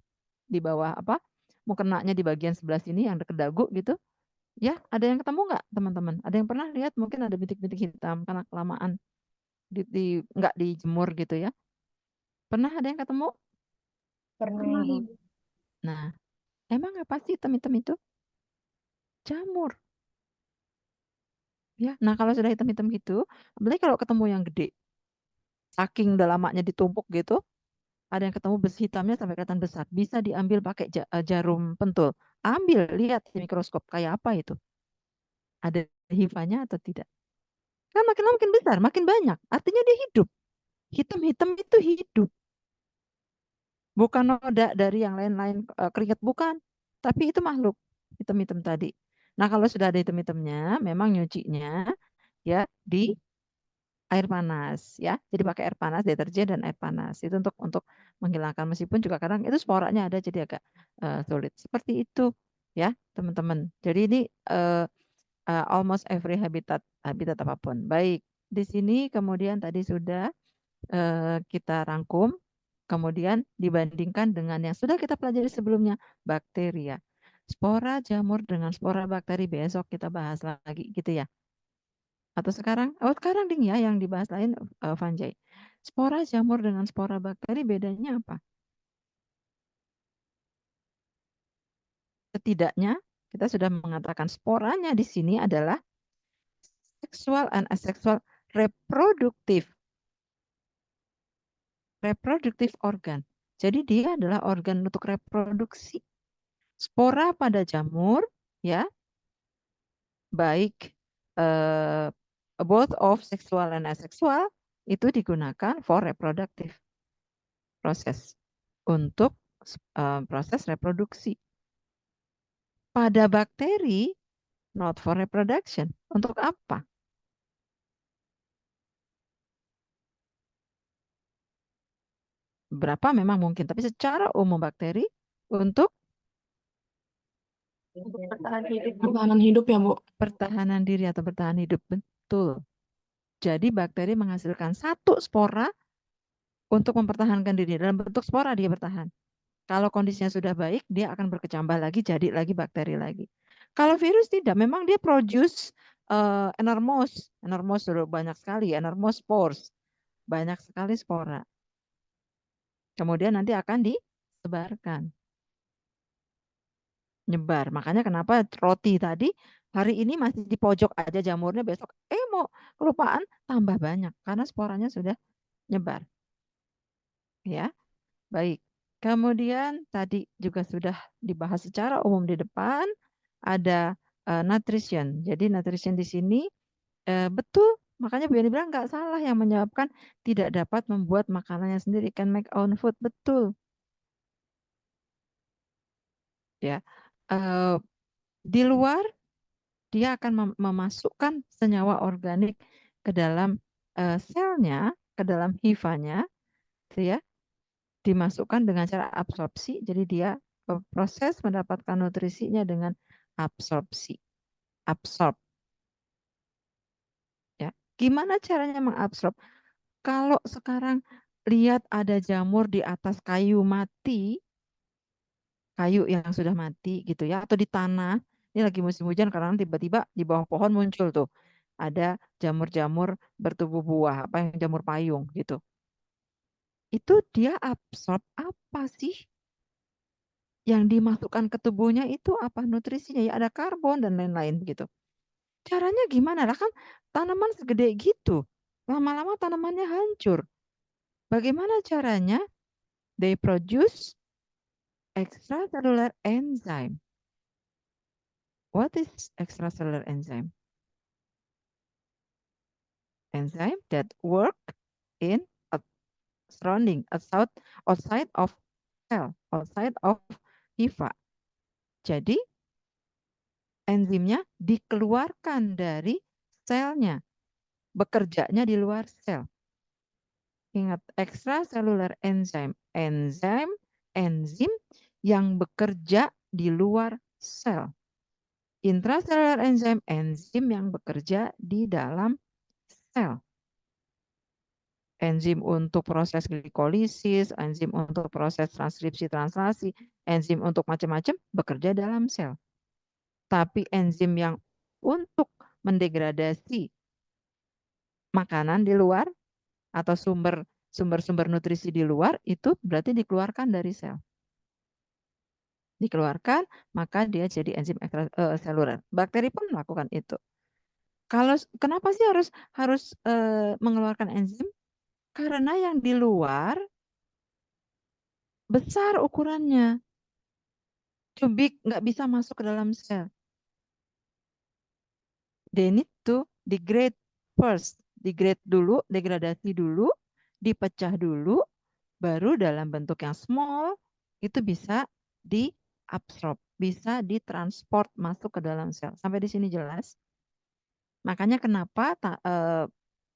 di bawah apa? Mukenanya di bagian sebelah sini yang dekat dagu gitu. Ya, ada yang ketemu nggak teman-teman? Ada yang pernah lihat mungkin ada bintik-bintik hitam karena kelamaan nggak dijemur gitu ya? Pernah ada yang ketemu? Pernah Pernah, Ibu. Ibu. Nah, emang apa sih hitam-hitam itu? Jamur. Ya, nah kalau sudah hitam-hitam gitu, apalagi kalau ketemu yang gede, saking udah lamanya ditumpuk gitu, ada yang ketemu besi hitamnya sampai kelihatan besar. Bisa diambil pakai jarum pentul. Ambil, lihat di mikroskop kayak apa itu. Ada hifanya atau tidak. Kan makin lama makin besar, makin banyak. Artinya dia hidup. Hitam-hitam itu hidup. Bukan noda dari yang lain-lain keringat, bukan. Tapi itu makhluk hitam-hitam tadi. Nah kalau sudah ada hitam-hitamnya, memang nyucinya ya di air panas ya. Jadi pakai air panas, deterjen dan air panas. Itu untuk menghilangkan, meskipun juga kadang itu sporanya ada jadi agak sulit. Seperti itu ya, teman-teman. Jadi ini almost every habitat apapun. Baik, di sini kemudian tadi sudah kita rangkum, kemudian dibandingkan dengan yang sudah kita pelajari sebelumnya, bakteria. Spora jamur dengan spora bakteri besok kita bahas lagi gitu ya. Atau sekarang? Oh, sekarang ding ya yang dibahas lain Vanjay. Spora jamur dengan spora bakteri bedanya apa? Setidaknya kita sudah mengatakan sporanya di sini adalah seksual and asexual reproduktif. Reproduktif organ. Jadi dia adalah organ untuk reproduksi. Spora pada jamur ya, baik eh, both of sexual and asexual itu digunakan for reproductive proses, untuk proses reproduksi. Pada bakteri not for reproduction. Untuk apa? Berapa memang mungkin, tapi secara umum bakteri untuk Pertahanan hidup ya, Bu. pertahanan diri atau bertahan hidup. Betul. Jadi bakteri menghasilkan satu spora untuk mempertahankan diri. Dalam bentuk spora dia bertahan. Kalau kondisinya sudah baik, dia akan berkecambah lagi, jadi lagi bakteri lagi. Kalau virus tidak, memang dia produce enormous. Enormous sudah banyak sekali, enormous spores. Banyak sekali spora. Kemudian nanti akan disebarkan. Nyebar. Makanya kenapa roti tadi hari ini masih di pojok aja jamurnya, besok mau kelupaan tambah banyak karena sporanya sudah nyebar. Ya, baik. Kemudian tadi juga sudah dibahas secara umum di depan ada nutrition. Jadi nutrition di sini betul, makanya Bu Yani bilang nggak salah yang menyebabkan tidak dapat membuat makanannya sendiri, can make own food, betul. Ya, di luar dia akan memasukkan senyawa organik ke dalam selnya, ke dalam hifanya, gitu ya, dimasukkan dengan cara absorpsi. Jadi dia proses mendapatkan nutrisinya dengan absorpsi, absorb. Ya, gimana caranya mengabsorb? Kalau sekarang lihat ada jamur di atas kayu mati, kayu yang sudah mati gitu ya, atau di tanah. Ini lagi musim hujan karena tiba-tiba di bawah pohon muncul tuh ada jamur-jamur bertubuh buah, apa yang jamur payung gitu. Itu dia absorb apa sih? Yang dimasukkan ke tubuhnya itu apa nutrisinya? Ya ada karbon dan lain-lain gitu. Caranya gimana? Lah kan tanaman segede gitu. Lama-lama tanamannya hancur. Bagaimana caranya? They produce extracellular enzyme. What is extracellular enzyme? enzyme that work in a surrounding outside of cell, outside of hifa. Jadi enzimnya dikeluarkan dari selnya, bekerjanya di luar sel. Ingat, extracellular enzyme, enzim yang bekerja di luar sel. Intracellular enzyme, enzim yang bekerja di dalam sel. Enzim untuk proses glikolisis, enzim untuk proses transkripsi translasi, enzim untuk macam-macam bekerja dalam sel. Tapi enzim yang untuk mendegradasi makanan di luar atau sumber-sumber nutrisi di luar itu berarti dikeluarkan dari sel. Dikeluarkan, maka dia jadi enzim ekstraseluler. Bakteri pun melakukan itu. Kenapa sih harus mengeluarkan enzim? Karena yang di luar besar ukurannya, too big, nggak bisa masuk ke dalam sel. They need to degrade first, degrade dulu, degradasi dulu, dipecah dulu, baru dalam bentuk yang small itu bisa diabsorb, bisa ditransport masuk ke dalam sel. Sampai di sini jelas? Makanya kenapa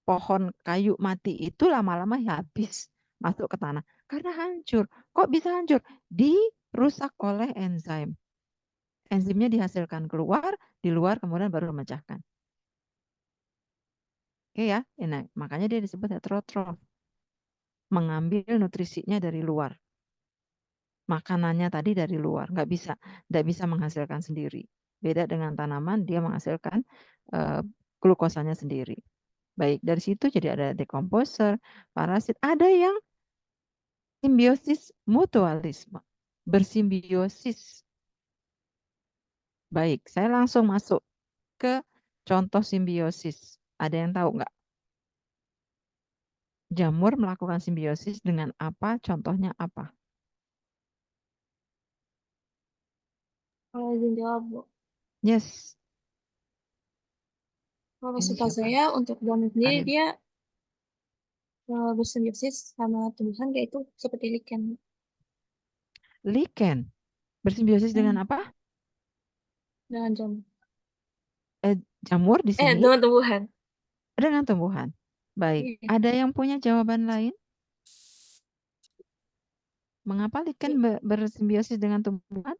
pohon kayu mati itu lama-lama habis masuk ke tanah. Karena hancur. Kok bisa hancur? Dirusak oleh enzim. Enzimnya dihasilkan keluar, di luar kemudian baru memecahkan. Oke ya, nah, makanya dia disebut heterotrof. Mengambil nutrisinya dari luar. Makanannya tadi dari luar, nggak bisa menghasilkan sendiri. Beda dengan tanaman, dia menghasilkan glukosanya sendiri. Baik, dari situ jadi ada decomposer, parasit, ada yang simbiosis mutualisme, bersimbiosis. Baik, saya langsung masuk ke contoh simbiosis. Ada yang tahu nggak? Jamur melakukan simbiosis dengan apa? Contohnya apa? Kalau izin jawab, Bu. Yes, Kalau ini setahu siapa? saya untuk jamur sendiri Arin. dia bersimbiosis sama tumbuhan kayak itu seperti lichen. Lichen bersimbiosis dengan apa? Dengan jamur. Jamur di sini Dengan tumbuhan. dengan tumbuhan. Baik, Iya. ada yang punya jawaban lain? Mengapa lichen bersimbiosis dengan tumbuhan?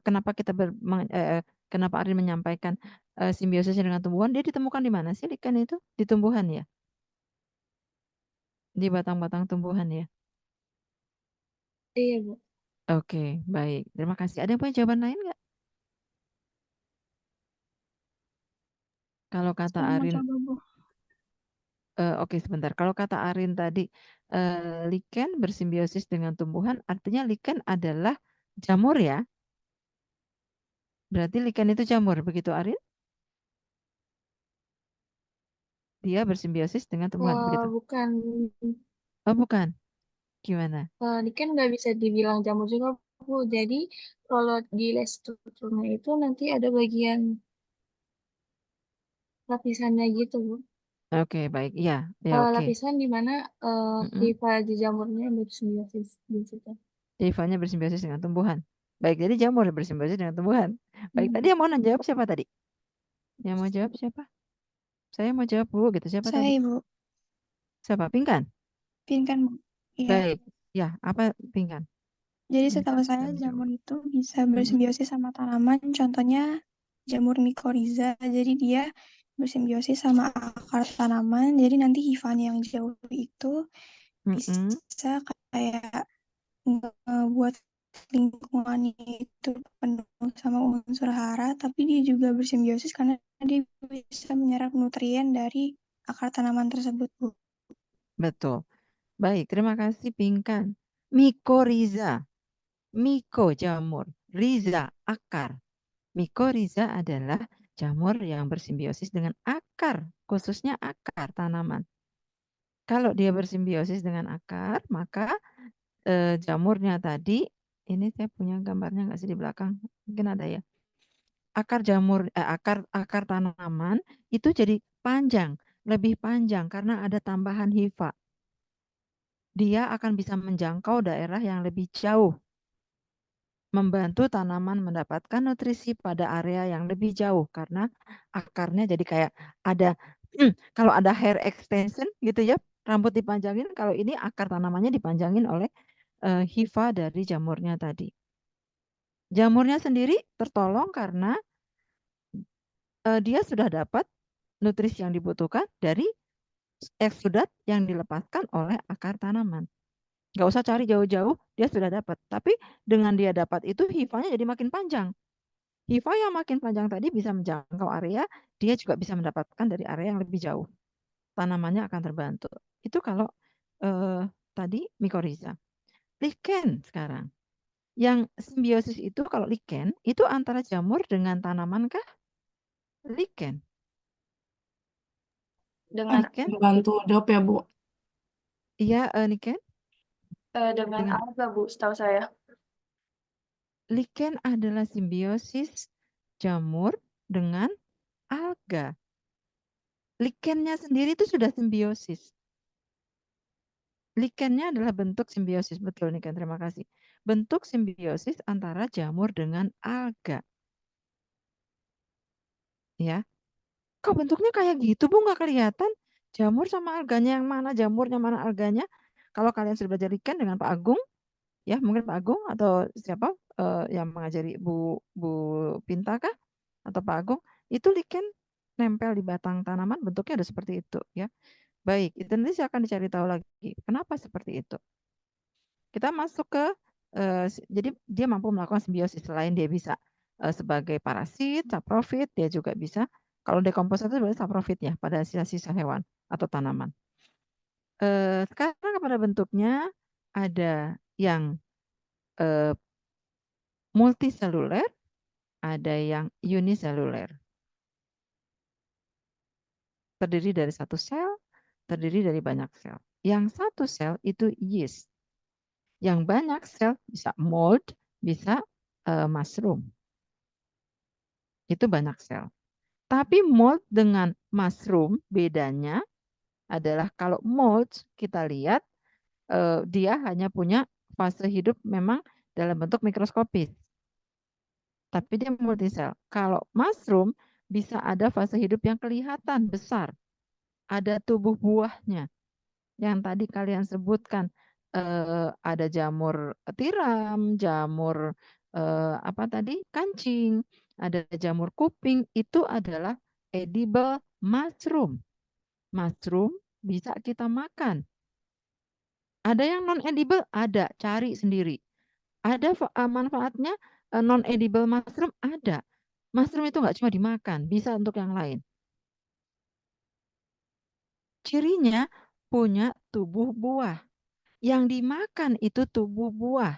Kenapa kenapa Arin menyampaikan simbiosisnya dengan tumbuhan? Dia ditemukan di mana sih lichen itu? Di tumbuhan ya? Di batang-batang tumbuhan ya? Iya, Bu. Oke, baik. Terima kasih. Ada yang punya jawaban lain nggak? Kalau kata Saya mau Arin, coba, Bu. oke sebentar. Kalau kata Arin tadi, lichen bersimbiosis dengan tumbuhan, artinya lichen adalah jamur ya? Berarti lichen itu jamur, begitu Arin? Dia bersimbiosis dengan tumbuhan, begitu? Bukan. Oh bukan. Gimana? Lichen nggak bisa dibilang jamur juga, Bu. Jadi kalau di les strukturnya itu nanti ada bagian lapisannya gitu, Bu. Oke, baik. Ya, ya oke. Lapisan di mana hifa di jamurnya bersimbiosis di situ. Hifanya bersimbiosis dengan tumbuhan. Baik, jadi jamur bersimbiosis dengan tumbuhan. Baik, tadi yang mau jawab siapa tadi? Yang mau jawab siapa? Saya mau jawab Bu, gitu. Siapa Saya tadi? Ibu Siapa? Pingkan? Pinkan, Bu. Iya. Baik. Ya, apa Pingkan? Jadi setahu saya jamur itu bisa bersimbiosis sama tanaman. Contohnya jamur mycorrhiza. Jadi dia bersimbiosis sama akar tanaman. Jadi nanti hifanya yang jauh itu bisa kayak buat lingkungan itu penuh sama unsur hara, tapi dia juga bersimbiosis karena dia bisa menyerap nutrien dari akar tanaman tersebut, Bu. Betul. Baik, terima kasih Pingkan. Mycorrhiza. Myco jamur, rhiza akar. Mycorrhiza adalah jamur yang bersimbiosis dengan akar, khususnya akar tanaman. Kalau dia bersimbiosis dengan akar, maka jamurnya tadi, ini saya punya gambarnya nggak sih di belakang? Mungkin ada ya. akar akar tanaman itu jadi panjang, lebih panjang karena ada tambahan hifa. Dia akan bisa menjangkau daerah yang lebih jauh, membantu tanaman mendapatkan nutrisi pada area yang lebih jauh karena akarnya jadi kayak ada kalau ada hair extension gitu ya, rambut dipanjangin, kalau ini akar tanamannya dipanjangin oleh hifa dari jamurnya tadi. Jamurnya sendiri tertolong karena dia sudah dapat nutrisi yang dibutuhkan dari eksudat yang dilepaskan oleh akar tanaman. Nggak usah cari jauh-jauh, dia sudah dapat. Tapi dengan dia dapat itu, hifanya jadi makin panjang. Hifa yang makin panjang tadi bisa menjangkau area, dia juga bisa mendapatkan dari area yang lebih jauh. Tanamannya akan terbantu. Itu kalau tadi mikoriza. Lichen sekarang. Yang simbiosis itu kalau lichen, itu antara jamur dengan tanaman kah? Lichen. Dengan Lichen? Bantu jawab ya, Bu. Iya, Niken? dengan Dengan alga, Bu, setahu saya. lichen adalah simbiosis jamur dengan alga. Lichennya sendiri itu sudah simbiosis. Lichennya adalah bentuk simbiosis. Betul, Niken. Terima kasih. Bentuk simbiosis antara jamur dengan alga. Ya. Kok bentuknya kayak gitu, Bu? Nggak kelihatan. Jamur sama alganya yang mana? Jamurnya mana alganya? Kalau kalian sudah belajar lichen dengan Pak Agung, ya mungkin Pak Agung atau siapa yang mengajari Bu Pinta kah? Atau Pak Agung, itu lichen nempel di batang tanaman bentuknya ada seperti itu ya. Baik, itu nanti saya akan dicari tahu lagi kenapa seperti itu. Kita masuk ke jadi dia mampu melakukan simbiosis, selain dia bisa sebagai parasit, saprofit, dia juga bisa kalau dekomposa itu sebenarnya saprofit ya pada sisa-sisa hewan atau tanaman. Sekarang kepada bentuknya ada yang multiseluler, ada yang uniseluler. Terdiri dari satu sel, terdiri dari banyak sel. Yang satu sel itu yeast. Yang banyak sel bisa mold, bisa mushroom. Itu banyak sel. Tapi mold dengan mushroom bedanya adalah kalau mold kita lihat dia hanya punya fase hidup memang dalam bentuk mikroskopis. Tapi dia multisel. Kalau mushroom bisa ada fase hidup yang kelihatan besar. Ada tubuh buahnya. Yang tadi kalian sebutkan ada jamur tiram, jamur apa tadi? Kancing, ada jamur kuping, itu adalah edible mushroom. Mushroom bisa kita makan. Ada yang non edible, ada, cari sendiri. Ada manfaatnya non edible mushroom, ada. Mushroom itu nggak cuma dimakan, bisa untuk yang lain. Cirinya punya tubuh buah. Yang dimakan itu tubuh buah.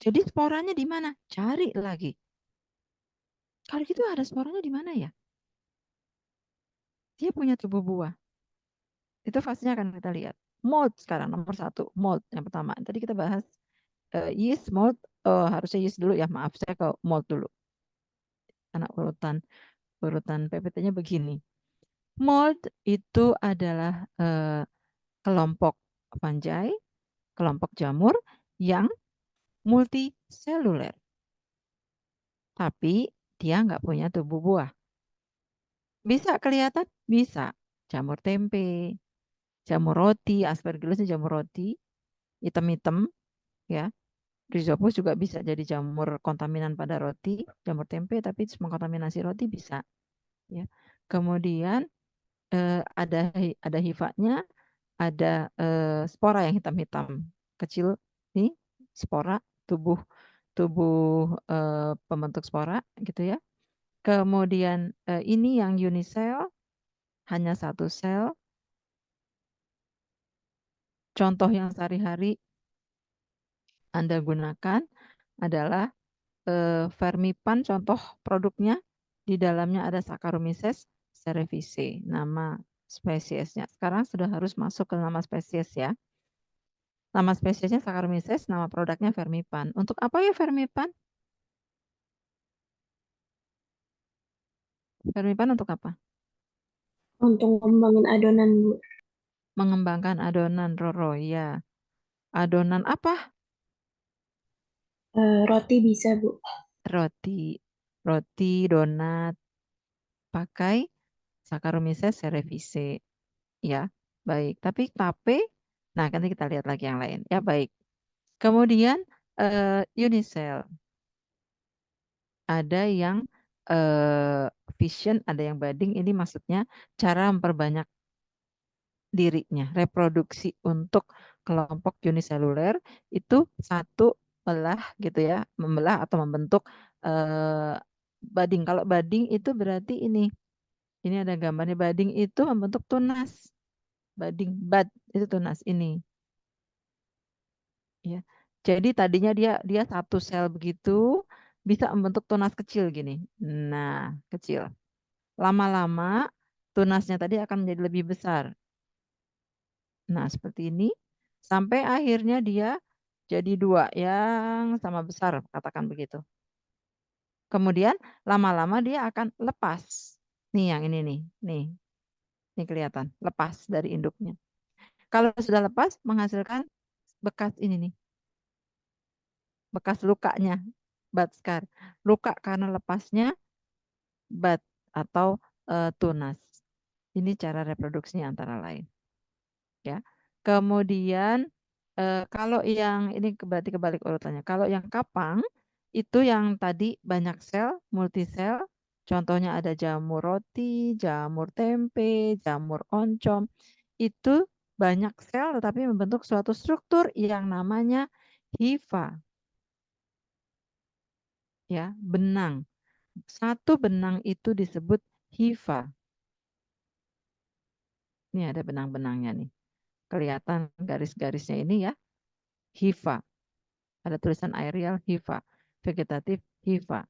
Jadi sporanya di mana? Cari lagi. Kalau gitu ada sporanya di mana ya? Dia punya tubuh buah. Itu fasenya akan kita lihat. Mold sekarang nomor 1. Mold yang pertama. Tadi kita bahas yeast, mold. Harusnya yeast dulu ya. Maaf, saya ke mold dulu. Karena urutan PPT-nya begini. Mold itu adalah kelompok fungi, kelompok jamur yang multiseluler. Tapi dia nggak punya tubuh buah. Bisa kelihatan? Bisa. Jamur tempe, jamur roti, aspergillus jamur roti, hitam-hitam, ya. Rhizopus juga bisa jadi jamur kontaminan pada roti, jamur tempe, tapi mengkontaminasi roti bisa. Ya. Kemudian ada hifanya, ada spora yang hitam-hitam kecil, nih spora, tubuh pembentuk spora, gitu ya. Kemudian ini yang unisel, hanya satu sel. Contoh yang sehari-hari Anda gunakan adalah Fermipan, contoh produknya. Di dalamnya ada Saccharomyces cerevisiae, nama spesiesnya. Sekarang sudah harus masuk ke nama spesies ya. Nama spesiesnya Saccharomyces, nama produknya Fermipan. Untuk apa ya Fermipan? Vermipan untuk apa? Untuk ngembangin adonan, Bu. Mengembangkan adonan, Roro, ya. Adonan apa? Roti bisa, Bu. Roti, donat, pakai Saccharomyces cerevisiae. Ya, baik. Tapi tape, nah nanti kita lihat lagi yang lain. Ya, baik. Kemudian unicell. Ada yang fission, ada yang budding. Ini maksudnya cara memperbanyak dirinya. Reproduksi untuk kelompok uniseluler itu satu belah gitu ya, membelah atau membentuk budding. Kalau budding itu berarti ini ada gambarnya, budding itu membentuk tunas. Budding, bud itu tunas ini. Ya. Jadi tadinya dia satu sel begitu bisa membentuk tunas kecil gini. Nah, kecil. Lama-lama tunasnya tadi akan menjadi lebih besar. Nah, seperti ini sampai akhirnya dia jadi dua yang sama besar, katakan begitu. Kemudian lama-lama dia akan lepas. Nih yang ini nih. Ini kelihatan, lepas dari induknya. Kalau sudah lepas menghasilkan bekas ini nih. Bekas lukanya, bud scar. Luka karena lepasnya bud atau tunas. Ini cara reproduksinya antara lain. Ya. Kemudian kalau yang ini berarti kebalik urutannya. Kalau yang kapang itu yang tadi banyak sel, multisel. Contohnya ada jamur roti, jamur tempe, jamur oncom. Itu banyak sel tetapi membentuk suatu struktur yang namanya hifa. Ya, benang. Satu benang itu disebut hifa. Ini ada benang-benangnya nih. Kelihatan garis-garisnya ini ya. Hifa. Ada tulisan aerial hifa. Vegetatif hifa.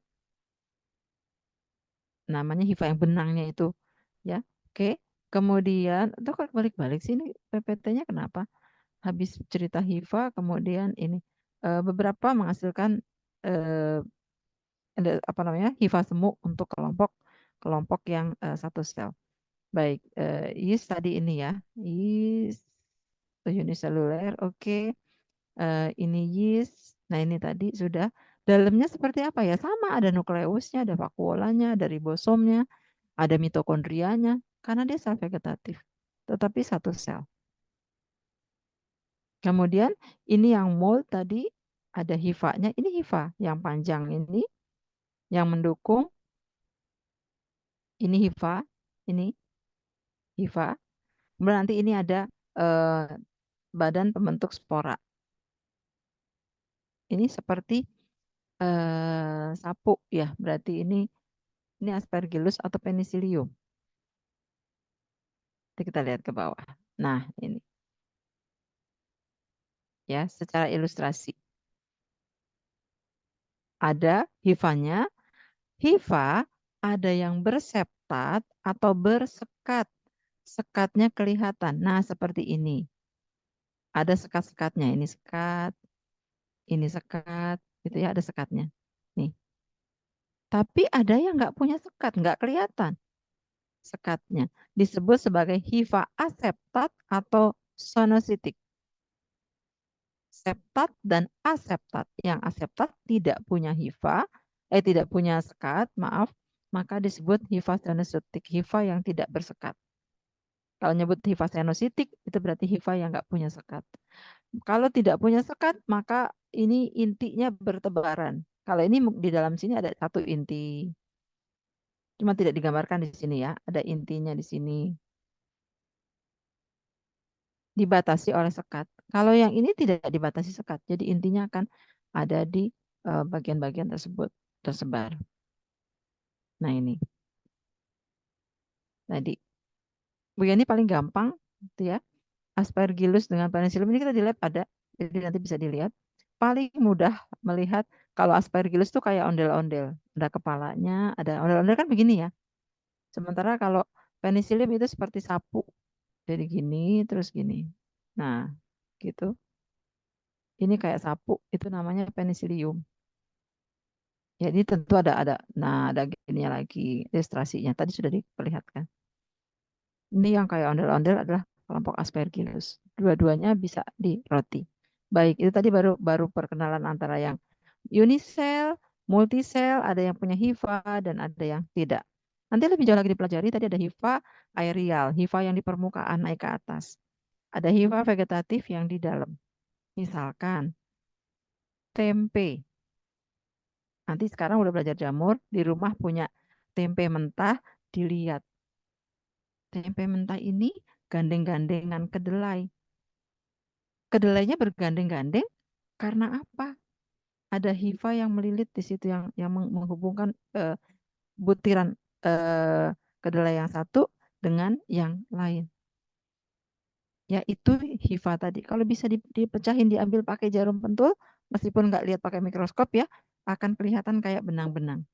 Namanya hifa yang benangnya itu. Ya, oke. Kemudian, itu kok balik-balik sih ini PPT-nya kenapa? Habis cerita hifa, kemudian ini. Beberapa menghasilkan apa namanya hifa semu untuk kelompok yang satu sel. Baik, yeast tadi ini ya, yeast uniseluler, oke. Ini yeast, nah ini tadi sudah. Dalamnya seperti apa ya? Sama, ada nukleusnya, ada vakuolanya, ada ribosomnya, ada mitokondrianya, karena dia sel vegetatif, tetapi satu sel. Kemudian ini yang mold tadi, ada hifanya, ini hifa yang panjang ini, yang mendukung, ini ini hifa. Kemudian nanti ini ada badan pembentuk spora. Ini seperti sapu ya, berarti ini aspergillus atau penicillium. Nanti kita lihat ke bawah. Nah, ini ya secara ilustrasi. Ada hifanya. Hifa ada yang berseptat atau bersekat. Sekatnya kelihatan. Nah, seperti ini. Ada sekat-sekatnya. Ini sekat, gitu ya, ada sekatnya. Nih. Tapi ada yang nggak punya sekat, nggak kelihatan sekatnya. Disebut sebagai hifa aseptat atau sonositik. Septat dan aseptat. Yang aseptat tidak punya hifa, tidak punya sekat, maaf, maka disebut hifa sonositik, hifa yang tidak bersekat. Kalau nyebut hifa senositik, itu berarti hifa yang nggak punya sekat. Kalau tidak punya sekat, maka ini intinya bertebaran. Kalau ini di dalam sini ada satu inti. Cuma tidak digambarkan di sini ya. Ada intinya di sini. Dibatasi oleh sekat. Kalau yang ini tidak dibatasi sekat. Jadi intinya akan ada di bagian-bagian tersebut tersebar. Nah ini. Tadi. Begini paling gampang. Gitu ya. Aspergillus dengan penicillium ini kita di lab ada. Jadi nanti bisa dilihat. Paling mudah melihat kalau aspergillus itu kayak ondel-ondel. Ada kepalanya, ada ondel-ondel kan begini ya. Sementara kalau penicillium itu seperti sapu. Jadi gini, terus gini. Nah, gitu. Ini kayak sapu, itu namanya penicillium. Ya, ini tentu ada. Nah, ada ini lagi ilustrasinya. Tadi sudah diperlihatkan. Ini yang kayak ondel-ondel adalah kelompok Aspergillus. Dua-duanya bisa di roti. Baik, itu tadi baru perkenalan antara yang unisel, multisel, ada yang punya hifa dan ada yang tidak. Nanti lebih jauh lagi dipelajari, tadi ada hifa aerial, hifa yang di permukaan naik ke atas. Ada hifa vegetatif yang di dalam. Misalkan tempe. Nanti sekarang udah belajar jamur, di rumah punya tempe mentah, dilihat. Tempe mentah ini gandeng-gandengan kedelai. Kedelainya bergandeng-gandeng karena apa? Ada hifa yang melilit di situ yang menghubungkan butiran kedelai yang satu dengan yang lain. Ya itu hifa tadi. Kalau bisa dipecahin, diambil pakai jarum pentul, meskipun nggak lihat pakai mikroskop ya, akan kelihatan kayak benang-benang.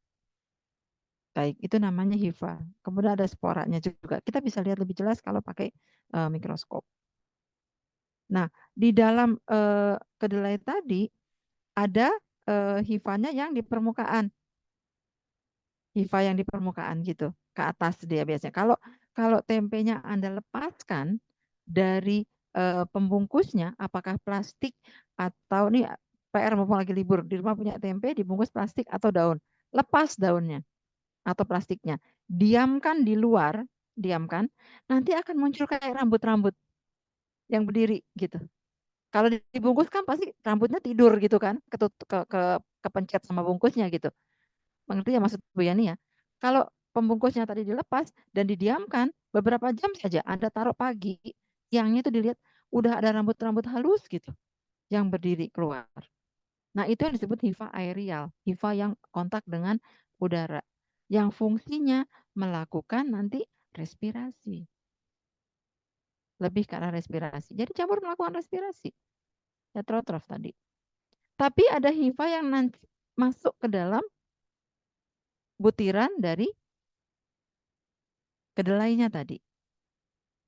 Baik, itu namanya hifa. Kemudian ada sporanya juga. Kita bisa lihat lebih jelas kalau pakai mikroskop. Nah, di dalam kedelai tadi ada hifanya yang di permukaan. Hifa yang di permukaan gitu, ke atas dia biasanya. Kalau tempenya Anda lepaskan dari pembungkusnya, apakah plastik atau nih PR mumpung lagi libur, di rumah punya tempe dibungkus plastik atau daun. Lepas daunnya atau plastiknya. Diamkan di luar, diamkan, nanti akan muncul kayak rambut-rambut yang berdiri gitu. Kalau dibungkus kan pasti rambutnya tidur gitu kan, kepencet sama bungkusnya gitu. Mengerti ya maksud Bu Yani ya? Kalau pembungkusnya tadi dilepas dan didiamkan beberapa jam saja, Anda taruh pagi, siangnya itu dilihat udah ada rambut-rambut halus gitu yang berdiri keluar. Nah, itu yang disebut hifa aerial, hifa yang kontak dengan udara, yang fungsinya melakukan nanti respirasi. Lebih ke arah respirasi. Jadi jamur melakukan respirasi. Heterotrof tadi. Tapi ada hifa yang nanti masuk ke dalam butiran dari kedelainya tadi.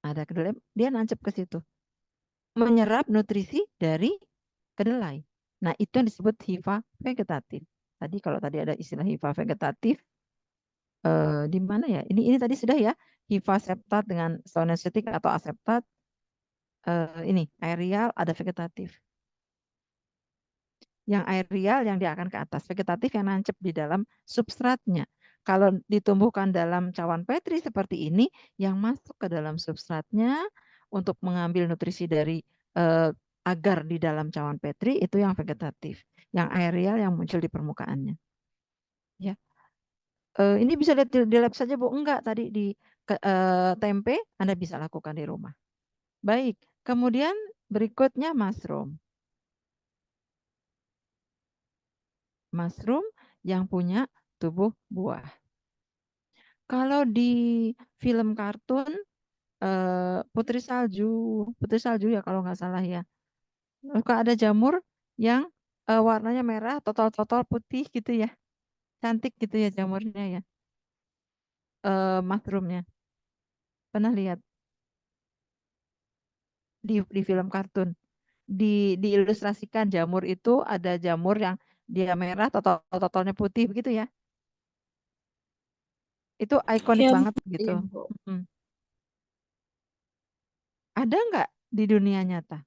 Ada kedelai, dia nancep ke situ. Menyerap nutrisi dari kedelai. Nah, itu yang disebut hifa vegetatif. Tadi kalau tadi ada istilah hifa vegetatif, di mana ya? Ini tadi sudah ya, hifa septat dengan sonosetik atau aseptat. Ini aerial, ada vegetatif. Yang aerial yang dia akan ke atas, vegetatif yang nancep di dalam substratnya. Kalau ditumbuhkan dalam cawan petri seperti ini, yang masuk ke dalam substratnya untuk mengambil nutrisi dari agar di dalam cawan petri itu yang vegetatif. Yang aerial yang muncul di permukaannya. Ya, ini bisa lihat di lab saja Bu. Enggak, tadi di tempe Anda bisa lakukan di rumah. Baik, kemudian berikutnya mushroom. Mushroom yang punya tubuh buah. Kalau di film kartun Putri Salju ya kalau nggak salah ya. Suka ada jamur yang warnanya merah, totol-totol putih gitu ya. Cantik gitu ya jamurnya ya. Mushroomnya. Pernah lihat di film kartun. Diilustrasikan jamur itu ada jamur yang dia merah, totol-totolnya putih begitu ya. Itu ikonik Iya, banget gitu. Iya, Bu. Ada nggak di dunia nyata?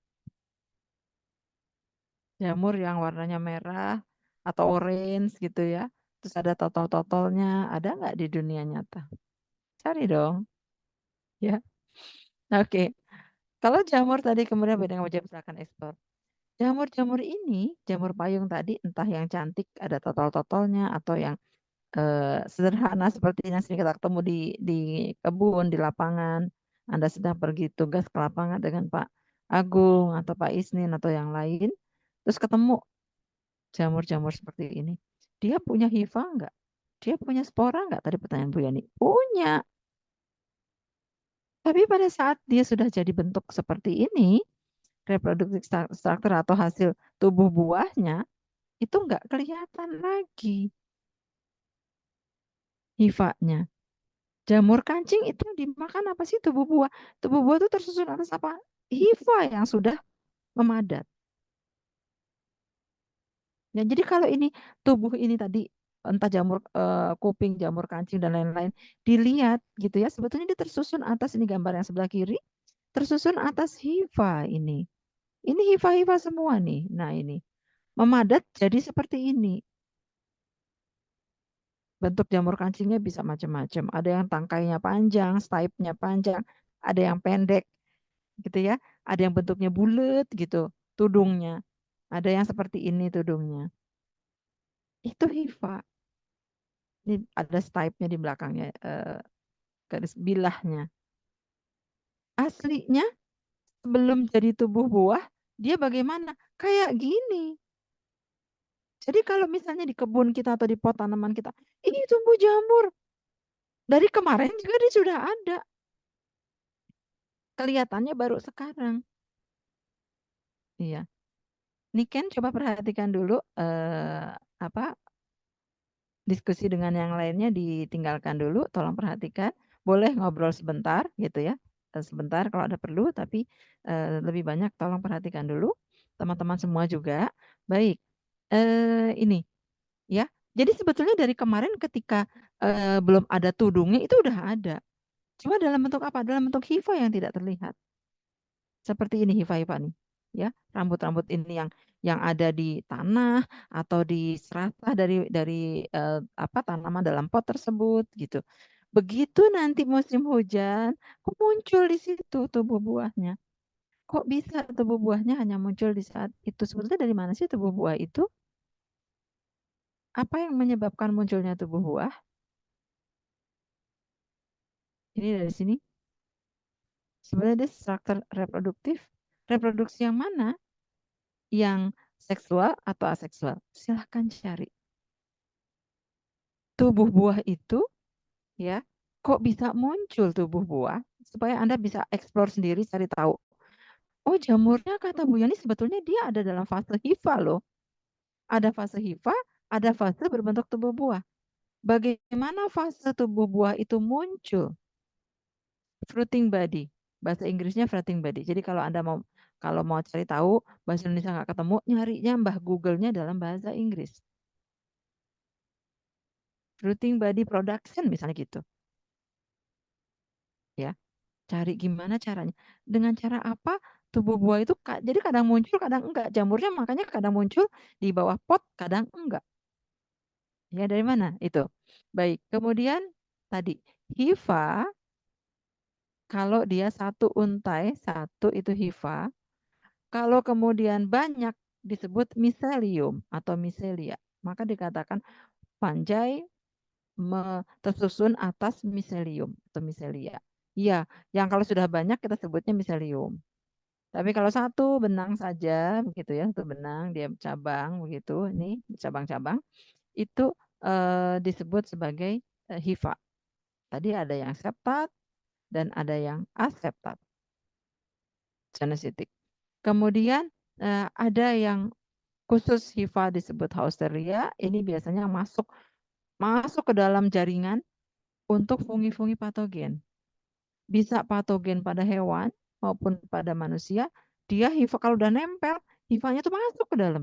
Jamur yang warnanya merah atau orange gitu ya. Terus ada totol-totolnya. Ada nggak di dunia nyata? Cari dong. Ya. Oke. Kalau jamur tadi kemudian beda dengan jamur silakan ekspor. Jamur-jamur ini, jamur payung tadi entah yang cantik ada totol-totolnya atau yang sederhana seperti yang sering kita ketemu di kebun, di lapangan. Anda sedang pergi tugas ke lapangan dengan Pak Agung atau Pak Isnin atau yang lain. Terus ketemu jamur-jamur seperti ini. Dia punya hifa enggak? Dia punya spora enggak? Tadi pertanyaan Bu Yani. Punya. Tapi pada saat dia sudah jadi bentuk seperti ini, reproductive structure atau hasil tubuh buahnya, itu enggak kelihatan lagi hifanya. Jamur kancing itu yang dimakan apa sih tubuh buah? Tubuh buah itu tersusun atas apa? Hifa yang sudah memadat. Ya, jadi kalau ini tubuh ini tadi entah jamur kuping, jamur kancing dan lain-lain, dilihat gitu ya, sebetulnya dia tersusun atas, ini gambar yang sebelah kiri, tersusun atas hifa ini. Ini hifa-hifa semua nih. Nah, ini memadat jadi seperti ini. Bentuk jamur kancingnya bisa macam-macam. Ada yang tangkainya panjang, stipe-nya panjang, ada yang pendek gitu ya. Ada yang bentuknya bulat gitu, tudungnya. Ada yang seperti ini tudungnya. Itu hifa. Ini ada stipe-nya di belakangnya, garis bilahnya. Aslinya sebelum jadi tubuh buah, dia bagaimana? Kayak gini. Jadi kalau misalnya di kebun kita atau di pot tanaman kita, ini tumbuh jamur. Dari kemarin juga dia sudah ada. Kelihatannya baru sekarang. Iya. Niken coba perhatikan dulu diskusi dengan yang lainnya ditinggalkan dulu, tolong perhatikan. Boleh ngobrol sebentar gitu ya. Sebentar kalau ada perlu, tapi lebih banyak tolong perhatikan dulu. Teman-teman semua juga. Baik. Ini ya. Jadi sebetulnya dari kemarin ketika belum ada tudungnya itu udah ada. Cuma dalam bentuk apa? Dalam bentuk hifa yang tidak terlihat. Seperti ini hifa-hifa nih. Ya, rambut-rambut ini yang ada di tanah atau di serata dari tanaman dalam pot tersebut gitu. Begitu nanti musim hujan, kok muncul di situ tubuh buahnya. Kok bisa tubuh buahnya hanya muncul di saat itu? Sebetulnya dari mana sih tubuh buah itu? Apa yang menyebabkan munculnya tubuh buah? Ini dari sini. Sebenarnya dia struktur reproduktif. Reproduksi yang mana? Yang seksual atau aseksual? Silahkan cari. Tubuh buah itu, ya, kok bisa muncul tubuh buah? Supaya Anda bisa eksplor sendiri, cari tahu. Oh, jamurnya kata Bu Yani sebetulnya dia ada dalam fase hifa loh. Ada fase hifa, ada fase berbentuk tubuh buah. Bagaimana fase tubuh buah itu muncul? Fruiting body. Bahasa Inggrisnya fruiting body. Jadi kalau mau cari tahu bahasa Indonesia nggak ketemu, nyarinya Mbah Google-nya dalam bahasa Inggris. Fruiting body production misalnya gitu. Ya, cari gimana caranya. Dengan cara apa? Tubuh buah itu jadi kadang muncul, kadang enggak. Jamurnya makanya kadang muncul di bawah pot, kadang enggak. Ya, dari mana? Itu. Baik, kemudian tadi hifa, kalau dia satu untai, satu itu hifa. Kalau kemudian banyak disebut miselium atau miselia, maka dikatakan fungi tersusun atas miselium atau miselia. Iya, yang kalau sudah banyak kita sebutnya miselium. Tapi kalau satu benang saja begitu ya, satu benang dia cabang begitu, ini cabang-cabang itu disebut sebagai hifa. Tadi ada yang septat dan ada yang aseptat, genositik. Kemudian ada yang khusus hifa disebut Hausteria. Ini biasanya masuk ke dalam jaringan untuk fungi-fungi patogen. Bisa patogen pada hewan maupun pada manusia. Dia hifa kalau udah nempel, hifanya tuh masuk ke dalam.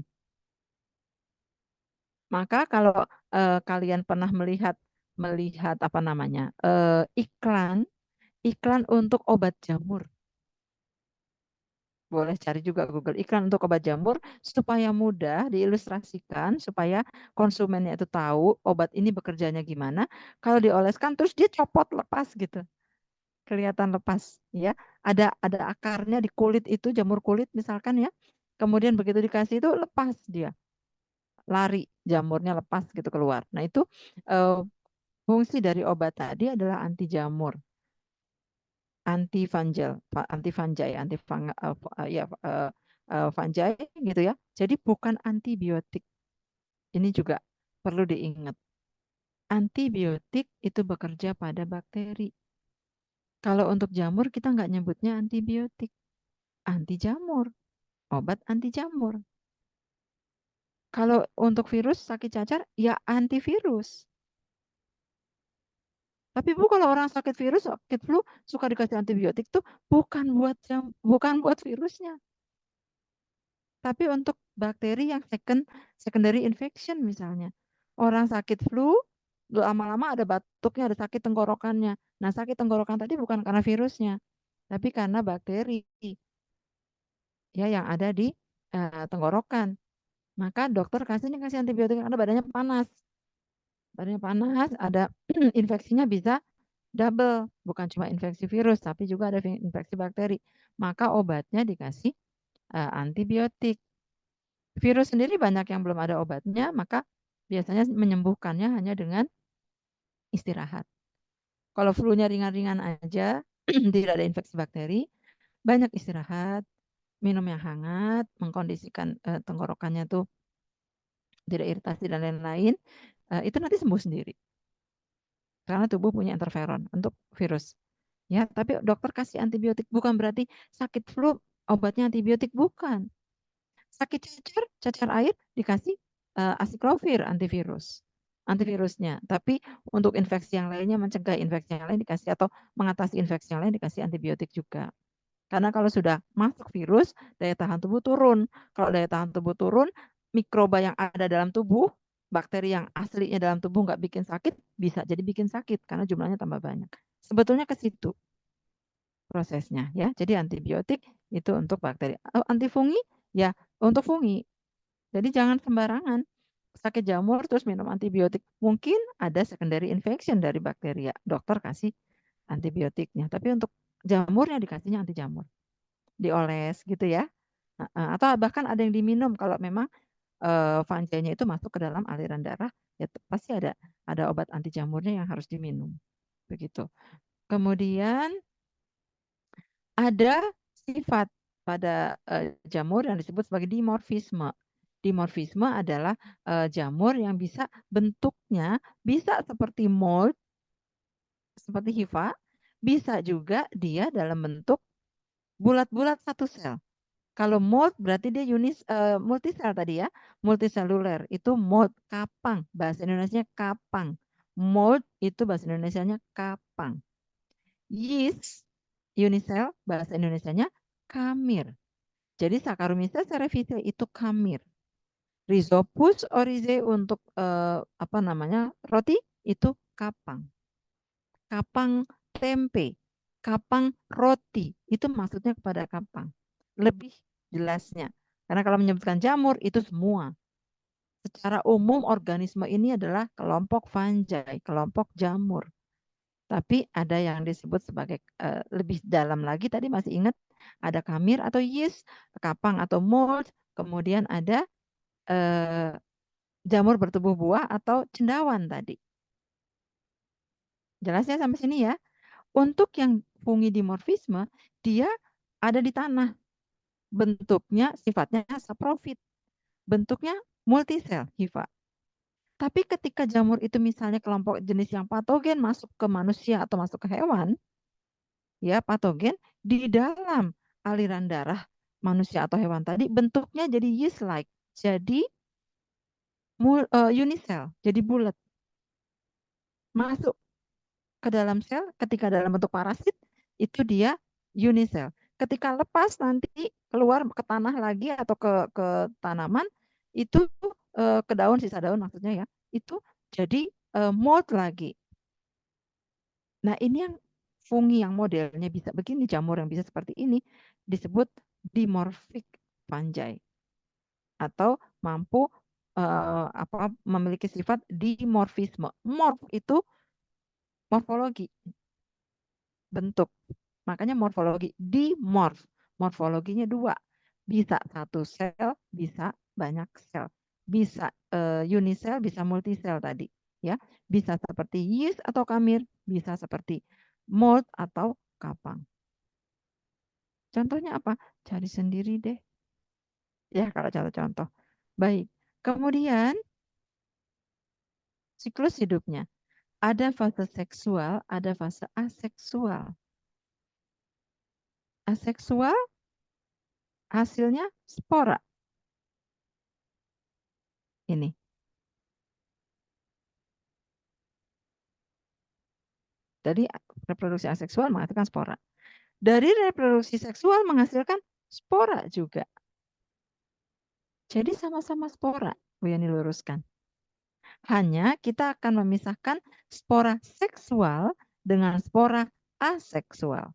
Maka kalau kalian pernah melihat apa namanya iklan untuk obat jamur, boleh cari juga Google iklan untuk obat jamur supaya mudah diilustrasikan, supaya konsumennya itu tahu obat ini bekerjanya gimana. Kalau dioleskan terus dia copot lepas gitu, kelihatan lepas ya. Ada akarnya di kulit itu, jamur kulit misalkan ya. Kemudian begitu dikasih itu lepas dia. Lari jamurnya lepas gitu keluar. Nah, itu fungsi dari obat tadi adalah anti jamur, anti fungal, anti fungi, fungi gitu ya. Jadi bukan antibiotik. Ini juga perlu diingat. Antibiotik itu bekerja pada bakteri. Kalau untuk jamur kita nggak nyebutnya antibiotik, anti jamur, obat anti jamur. Kalau untuk virus sakit cacar, ya antivirus. Tapi Bu, kalau orang sakit virus, sakit flu, suka dikasih antibiotik tuh bukan buat virusnya. Tapi untuk bakteri yang secondary infection misalnya. Orang sakit flu, lama-lama ada batuknya, ada sakit tenggorokannya. Nah, sakit tenggorokan tadi bukan karena virusnya, tapi karena bakteri ya yang ada di tenggorokan. Maka dokter kasih antibiotik karena badannya panas. Badannya panas, ada infeksinya bisa double, bukan cuma infeksi virus, tapi juga ada infeksi bakteri. Maka obatnya dikasih antibiotik. Virus sendiri banyak yang belum ada obatnya, maka biasanya menyembuhkannya hanya dengan istirahat. Kalau flu-nya ringan-ringan aja, tidak ada infeksi bakteri, banyak istirahat, minum yang hangat, mengkondisikan tenggorokannya tuh tidak iritasi dan lain-lain, itu nanti sembuh sendiri. Karena tubuh punya interferon untuk virus. Ya, tapi dokter kasih antibiotik bukan berarti sakit flu obatnya antibiotik, bukan. Sakit cacar air dikasih asiklovir antivirusnya. Tapi untuk infeksi yang lainnya, mencegah infeksi yang lain dikasih, atau mengatasi infeksi yang lain dikasih antibiotik juga. Karena kalau sudah masuk virus, daya tahan tubuh turun. Kalau daya tahan tubuh turun, mikroba yang ada dalam tubuh, bakteri yang aslinya dalam tubuh nggak bikin sakit, bisa jadi bikin sakit karena jumlahnya tambah banyak. Sebetulnya ke situ prosesnya ya. Jadi antibiotik itu untuk bakteri. Antifungi ya untuk fungi. Jadi jangan sembarangan sakit jamur terus minum antibiotik. Mungkin ada secondary infection dari bakteri ya. Dokter kasih antibiotiknya. Tapi untuk jamurnya dikasihnya anti jamur. Dioles gitu ya. Atau bahkan ada yang diminum kalau memang fungi-nya itu masuk ke dalam aliran darah, ya pasti ada obat anti jamurnya yang harus diminum. Begitu. Kemudian ada sifat pada jamur yang disebut sebagai dimorfisme. Dimorfisme adalah jamur yang bisa bentuknya bisa seperti mold, seperti hifa, bisa juga dia dalam bentuk bulat-bulat satu sel. Kalau mold berarti dia multisel tadi ya, multiseluler. Itu mold, kapang. Bahasa Indonesianya kapang. Mold itu bahasa Indonesianya kapang. Yeast, unisel, bahasa Indonesianya kamir. Jadi Saccharomyces cerevisiae itu kamir. Rhizopus oryzae untuk roti itu kapang. Kapang tempe, kapang roti, itu maksudnya kepada kapang. Lebih jelasnya. Karena kalau menyebutkan jamur itu semua. Secara umum organisme ini adalah kelompok fungi, kelompok jamur. Tapi ada yang disebut sebagai lebih dalam lagi, tadi masih ingat ada kamir atau yeast, kapang atau mold, kemudian ada jamur bertubuh buah atau cendawan tadi. Jelasnya sampai sini ya. Untuk yang fungi dimorfisme, dia ada di tanah. Bentuknya, sifatnya saprofit. Bentuknya multisel, hifa. Tapi ketika jamur itu misalnya kelompok jenis yang patogen masuk ke manusia atau masuk ke hewan, ya patogen di dalam aliran darah manusia atau hewan tadi bentuknya jadi yeast-like, jadi unisel, jadi bulat. Masuk ke dalam sel, ketika dalam bentuk parasit, itu dia unisel. Ketika lepas nanti keluar ke tanah lagi atau ke tanaman, itu ke daun, sisa daun maksudnya ya, itu jadi mold lagi. Nah ini yang fungi yang modelnya bisa begini, jamur yang bisa seperti ini, disebut dimorphic fungi. Atau mampu memiliki sifat dimorfisme. Morf itu morfologi, bentuk. Makanya morfologi, dimorf. Morfologinya dua. Bisa satu sel, bisa banyak sel. Bisa unisel, bisa multisel tadi. Ya, bisa seperti yeast atau kamir, bisa seperti mold atau kapang. Contohnya apa? Cari sendiri deh. Ya, kalau contoh-contoh. Baik. Kemudian siklus hidupnya. Ada fase seksual, ada fase aseksual. Aseksual hasilnya spora. Ini. Dari reproduksi aseksual menghasilkan spora. Dari reproduksi seksual menghasilkan spora juga. Jadi sama-sama spora, Bu Yani luruskan. Hanya kita akan memisahkan spora seksual dengan spora aseksual.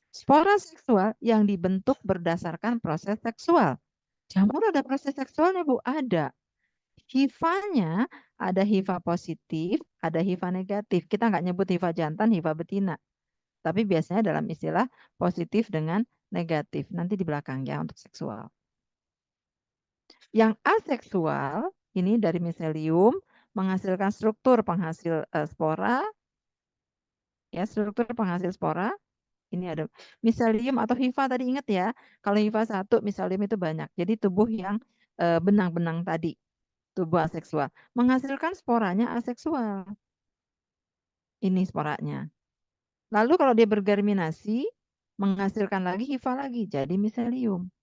Spora seksual yang dibentuk berdasarkan proses seksual. Jamur ada proses seksualnya, Bu? Ada. HIV-nya ada HIV positif, ada HIV negatif. Kita nggak nyebut HIV jantan, HIV betina. Tapi biasanya dalam istilah positif dengan negatif. Nanti di belakang ya untuk seksual. Yang aseksual ini dari miselium menghasilkan struktur penghasil spora. Ya, struktur penghasil spora. Ini ada miselium atau hifa tadi, ingat ya. Kalau hifa 1, miselium itu banyak. Jadi tubuh yang benang-benang tadi, tubuh aseksual. Menghasilkan sporanya aseksual. Ini sporanya. Lalu kalau dia bergerminasi, menghasilkan lagi hifa lagi, jadi miselium.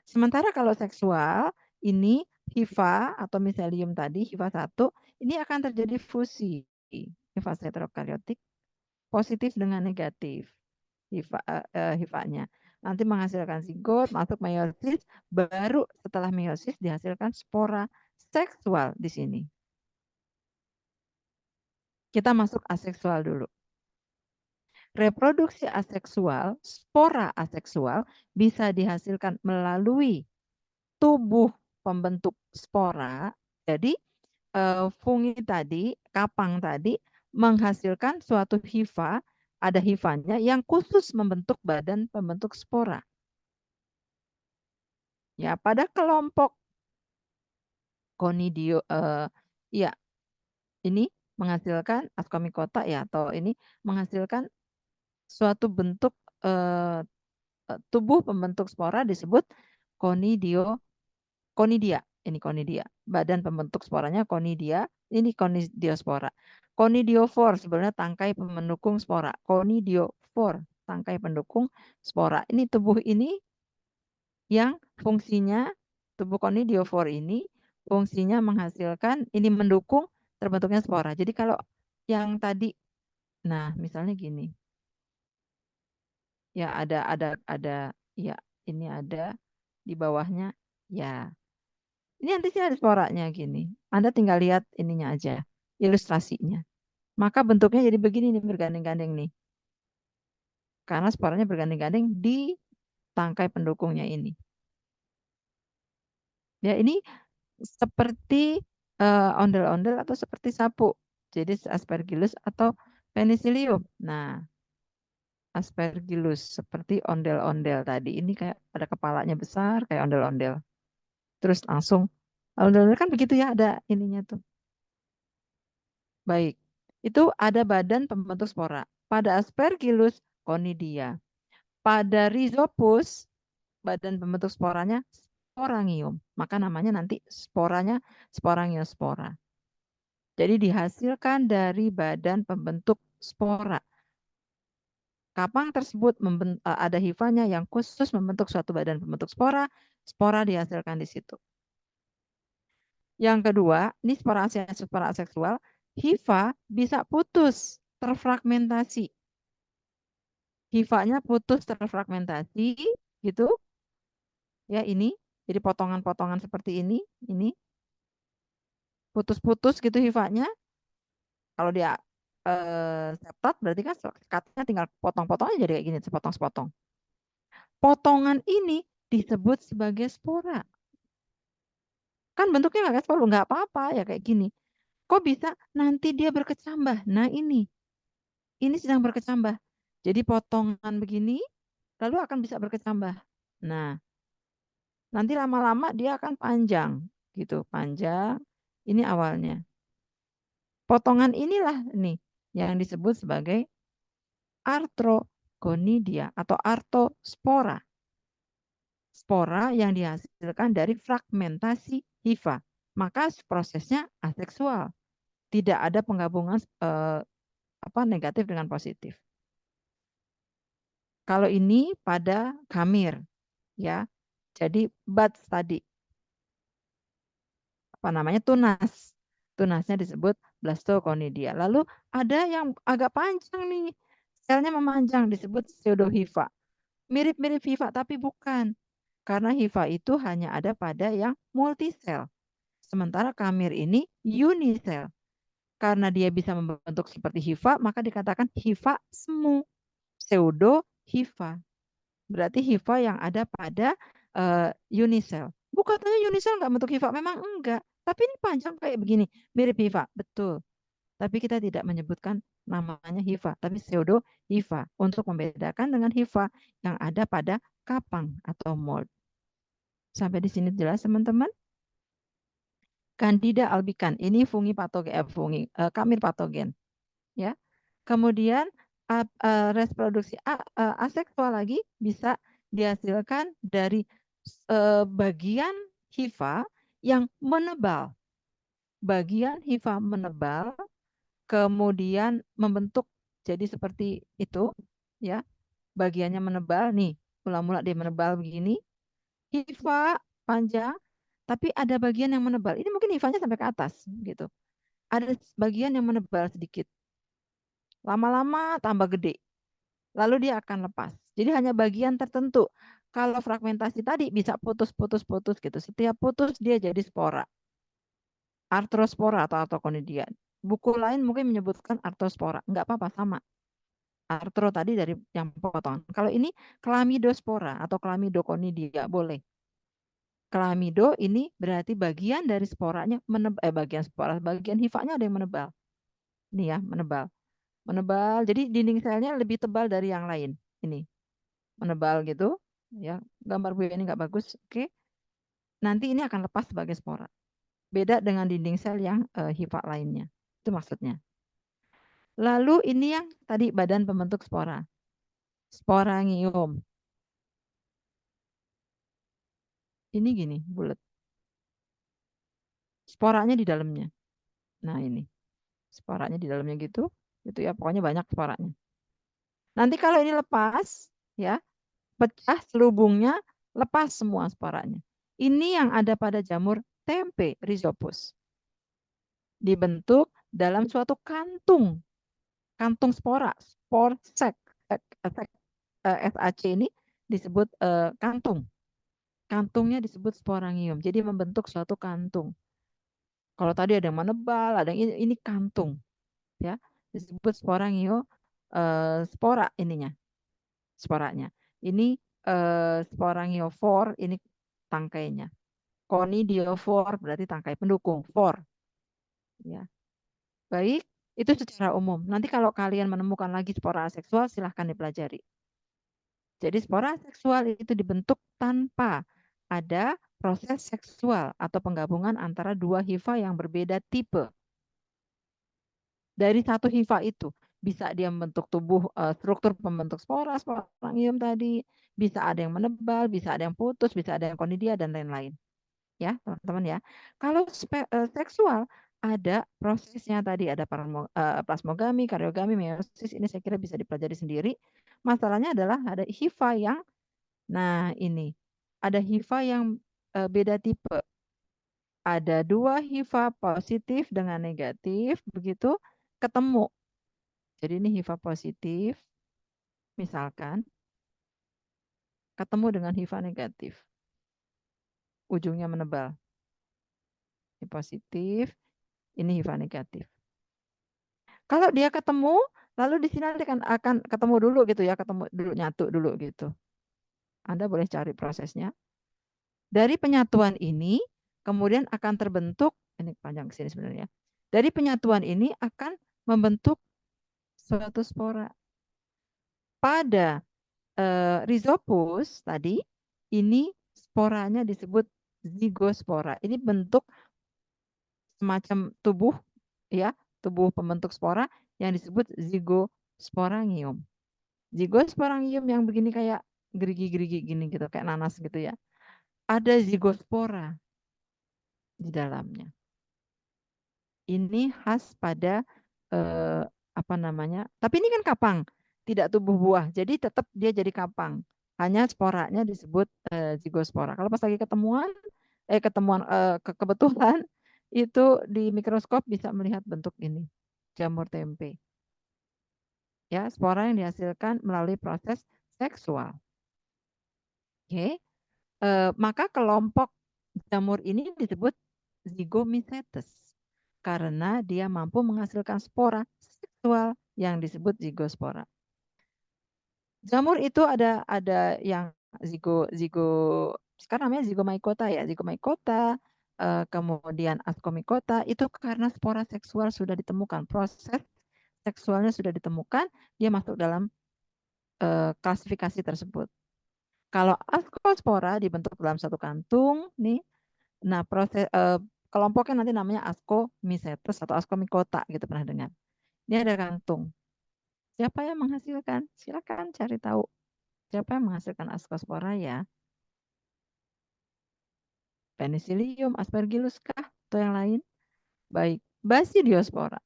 Sementara kalau seksual, ini hifa atau miselium tadi, hifa 1, ini akan terjadi fusi. Hifa heterokaryotik positif dengan negatif. HIV-nya. Nanti menghasilkan zigot, masuk meiosis, baru setelah meiosis dihasilkan spora seksual di sini. Kita masuk aseksual dulu. Reproduksi aseksual, spora aseksual bisa dihasilkan melalui tubuh pembentuk spora. Jadi fungi tadi, kapang tadi menghasilkan suatu hifa, ada hifanya yang khusus membentuk badan pembentuk spora. Ya, pada kelompok Conidio, ya ini menghasilkan ascomycota ya, atau ini menghasilkan suatu bentuk tubuh pembentuk spora disebut conidia. Ini conidia. Badan pembentuk sporanya conidia. Ini conidiospora. Conidiofor sebenarnya tangkai pendukung spora. Conidiofor tangkai pendukung spora. Ini tubuh ini yang fungsinya, tubuh conidiofor ini fungsinya menghasilkan, ini mendukung terbentuknya spora. Jadi kalau yang tadi, nah misalnya gini, ya ada, ya ini ada di bawahnya, ya ini nanti sih ada sporanya gini. Anda tinggal lihat ininya aja, ilustrasinya. Maka bentuknya jadi begini nih, bergandeng-gandeng nih. Karena sporanya bergandeng-gandeng di tangkai pendukungnya ini. Ya ini seperti ondel-ondel atau seperti sapu. Jadi aspergillus atau penicillium. Nah, aspergillus seperti ondel-ondel tadi. Ini kayak ada kepalanya besar kayak ondel-ondel. Terus langsung ondel-ondel kan begitu ya, ada ininya tuh. Baik. Itu ada badan pembentuk spora. Pada aspergillus conidia. Pada rhizopus badan pembentuk sporanya sporangium. Maka namanya nanti sporanya sporangiospora. Jadi dihasilkan dari badan pembentuk spora. Kapang tersebut ada hifanya yang khusus membentuk suatu badan pembentuk spora. Spora dihasilkan di situ. Yang kedua, ini spora aseksual. Hifa bisa putus, terfragmentasi. Hifanya putus, terfragmentasi, gitu. Ya ini, jadi potongan-potongan seperti ini putus-putus gitu hifanya. Kalau dia septat berarti kan katanya tinggal potong-potong aja jadi kayak gini, sepotong-sepotong. Potongan ini disebut sebagai spora. Kan bentuknya nggak kayak spora, nggak apa-apa ya kayak gini. Kok bisa nanti dia berkecambah? Nah ini sedang berkecambah. Jadi potongan begini, lalu akan bisa berkecambah. Nah, nanti lama-lama dia akan panjang, gitu, panjang. Ini awalnya. Potongan inilah nih yang disebut sebagai artrogonidia atau artospora. Spora yang dihasilkan dari fragmentasi hifa. Maka prosesnya aseksual. Tidak ada penggabungan negatif dengan positif. Kalau ini pada kamir, ya. Jadi buds tadi, apa namanya, tunas. Tunasnya disebut blastoconidia. Lalu ada yang agak panjang nih, selnya memanjang, disebut pseudohifa. Mirip-mirip hifa tapi bukan. Karena hifa itu hanya ada pada yang multisel. Sementara kamir ini unisel. Karena dia bisa membentuk seperti hifa, maka dikatakan hifa semu, pseudo hifa. Berarti hifa yang ada pada unisel. Bukannya unisel nggak bentuk hifa, memang enggak. Tapi ini panjang kayak begini, mirip hifa, betul. Tapi kita tidak menyebutkan namanya hifa, tapi pseudo hifa untuk membedakan dengan hifa yang ada pada kapang atau mold. Sampai di sini jelas, teman-teman? Candida albicans ini fungi patogen, kamir patogen, ya. Kemudian reproduksi aseksual lagi bisa dihasilkan dari bagian hifa yang menebal. Bagian hifa menebal kemudian membentuk jadi seperti itu, ya. Bagiannya menebal nih, mula-mula dia menebal begini. Hifa panjang, tapi ada bagian yang menebal. Ini mungkin hifanya sampai ke atas gitu. Ada bagian yang menebal sedikit. Lama-lama tambah gede. Lalu dia akan lepas. Jadi hanya bagian tertentu. Kalau fragmentasi tadi bisa putus-putus-putus gitu. Setiap putus dia jadi spora. Arthrospora atau arthoconidia. Buku lain mungkin menyebutkan arthrospora. Enggak apa-apa, sama. Arthro tadi dari yang potongan. Kalau ini chlamydospora atau chlamydoconidia boleh. Klamido ini berarti bagian dari sporanya bagian hifanya ada yang menebal. Ini ya, menebal. Menebal. Jadi dinding selnya lebih tebal dari yang lain. Ini. Menebal gitu, ya. Gambar Bu ini nggak bagus. Oke. Nanti ini akan lepas sebagai spora. Beda dengan dinding sel yang hifa lainnya. Itu maksudnya. Lalu ini yang tadi badan pembentuk spora. Sporangium. Ini gini, bulat. Sporanya di dalamnya. Nah, ini. Sporanya di dalamnya gitu. Itu ya, pokoknya banyak sporanya. Nanti kalau ini lepas, ya, pecah selubungnya, lepas semua sporanya. Ini yang ada pada jamur tempe, Rhizopus. Dibentuk dalam suatu kantung. Kantung spora, spore sac. SAC ini disebut kantung. Kantungnya disebut sporangium. Jadi membentuk suatu kantung. Kalau tadi ada yang menebal, ada yang ini kantung, ya, disebut sporangio spora ininya, sporanya. Ini sporangiofor, ini tangkainya. Conidiofor berarti tangkai pendukung, for, ya. Baik, itu secara umum. Nanti kalau kalian menemukan lagi spora aseksual, silahkan dipelajari. Jadi spora seksual itu dibentuk tanpa ada proses seksual atau penggabungan antara dua hifa yang berbeda tipe. Dari satu hifa itu bisa dia membentuk tubuh struktur pembentuk spora, sporangium tadi, bisa ada yang menebal, bisa ada yang putus, bisa ada yang konidia dan lain-lain. Ya, teman-teman ya. Kalau seksual ada prosesnya tadi, ada plasmogami, kariogami, meiosis, ini saya kira bisa dipelajari sendiri. Masalahnya adalah ada hifa yang, nah ini, ada hifa yang beda tipe. Ada dua hifa positif dengan negatif, begitu ketemu. Jadi ini hifa positif, misalkan, ketemu dengan hifa negatif. Ujungnya menebal. Ini positif, ini hifa negatif. Kalau dia ketemu, lalu di sini akan ketemu dulu gitu ya, ketemu dulu, nyatu dulu gitu. Anda boleh cari prosesnya. Dari penyatuan ini, kemudian akan terbentuk, ini panjang ke sini sebenarnya. Dari penyatuan ini akan membentuk suatu spora. Pada Rhizopus tadi, ini sporanya disebut zigospora. Ini bentuk semacam tubuh, ya, tubuh pembentuk spora yang disebut zigosporangium. Zigosporangium yang begini kayak gerigi-gerigi gini gitu, kayak nanas gitu ya. Ada zigospora di dalamnya. Ini khas pada apa namanya? Tapi ini kan kapang, tidak tubuh buah. Jadi tetap dia jadi kapang. Hanya sporanya disebut zigospora. Kalau pas lagi ketemuan kebetulan itu di mikroskop bisa melihat bentuk ini, jamur tempe. Ya, spora yang dihasilkan melalui proses seksual. Oke. Maka kelompok jamur ini disebut zygomycetes karena dia mampu menghasilkan spora seksual yang disebut zygospora. Jamur itu ada yang zigo sekarang namanya zygomycota ya, zygomycota, kemudian ascomycota itu karena spora seksual sudah ditemukan, proses seksualnya sudah ditemukan, dia masuk dalam klasifikasi tersebut. Kalau ascospora dibentuk dalam satu kantung nih. Nah, proses kelompoknya nanti namanya ascomycetes atau ascomycota gitu, pernah dengar. Ini ada kantung. Siapa yang menghasilkan? Silakan cari tahu. Siapa yang menghasilkan ascospora ya? Penicillium, Aspergillus kah atau yang lain? Baik, Basidiospora.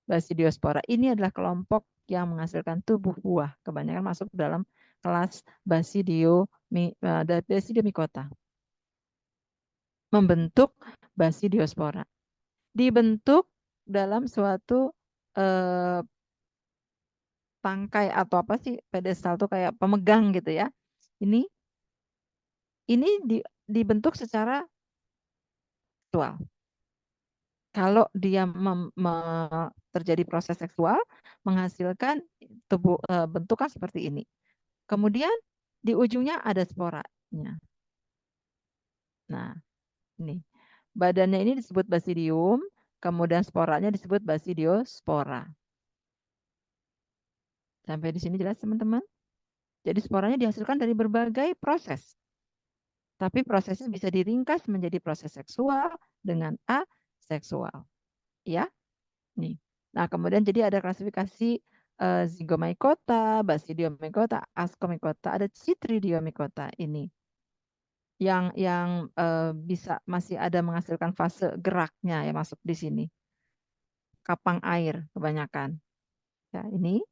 Basidiospora ini adalah kelompok yang menghasilkan tubuh buah. Kebanyakan masuk dalam kelas Basidiomycota. Membentuk Basidiospora. Dibentuk dalam suatu tangkai atau apa sih, pedestal tuh kayak pemegang gitu ya. Ini dibentuk secara seksual. Kalau dia terjadi proses seksual, menghasilkan tubuh bentukan seperti ini. Kemudian di ujungnya ada sporanya. Nah, ini badannya ini disebut basidium, kemudian sporanya disebut basidiospora. Sampai di sini jelas teman-teman? Jadi sporanya dihasilkan dari berbagai proses. Tapi prosesnya bisa diringkas menjadi proses seksual dengan aseksual. Ya, nih. Nah, kemudian jadi ada klasifikasi zygomycota, basidiomycota, ascomycota, ada chytridiomycota ini. Yang bisa masih ada menghasilkan fase geraknya ya masuk di sini. Kapang air kebanyakan. Ya, ini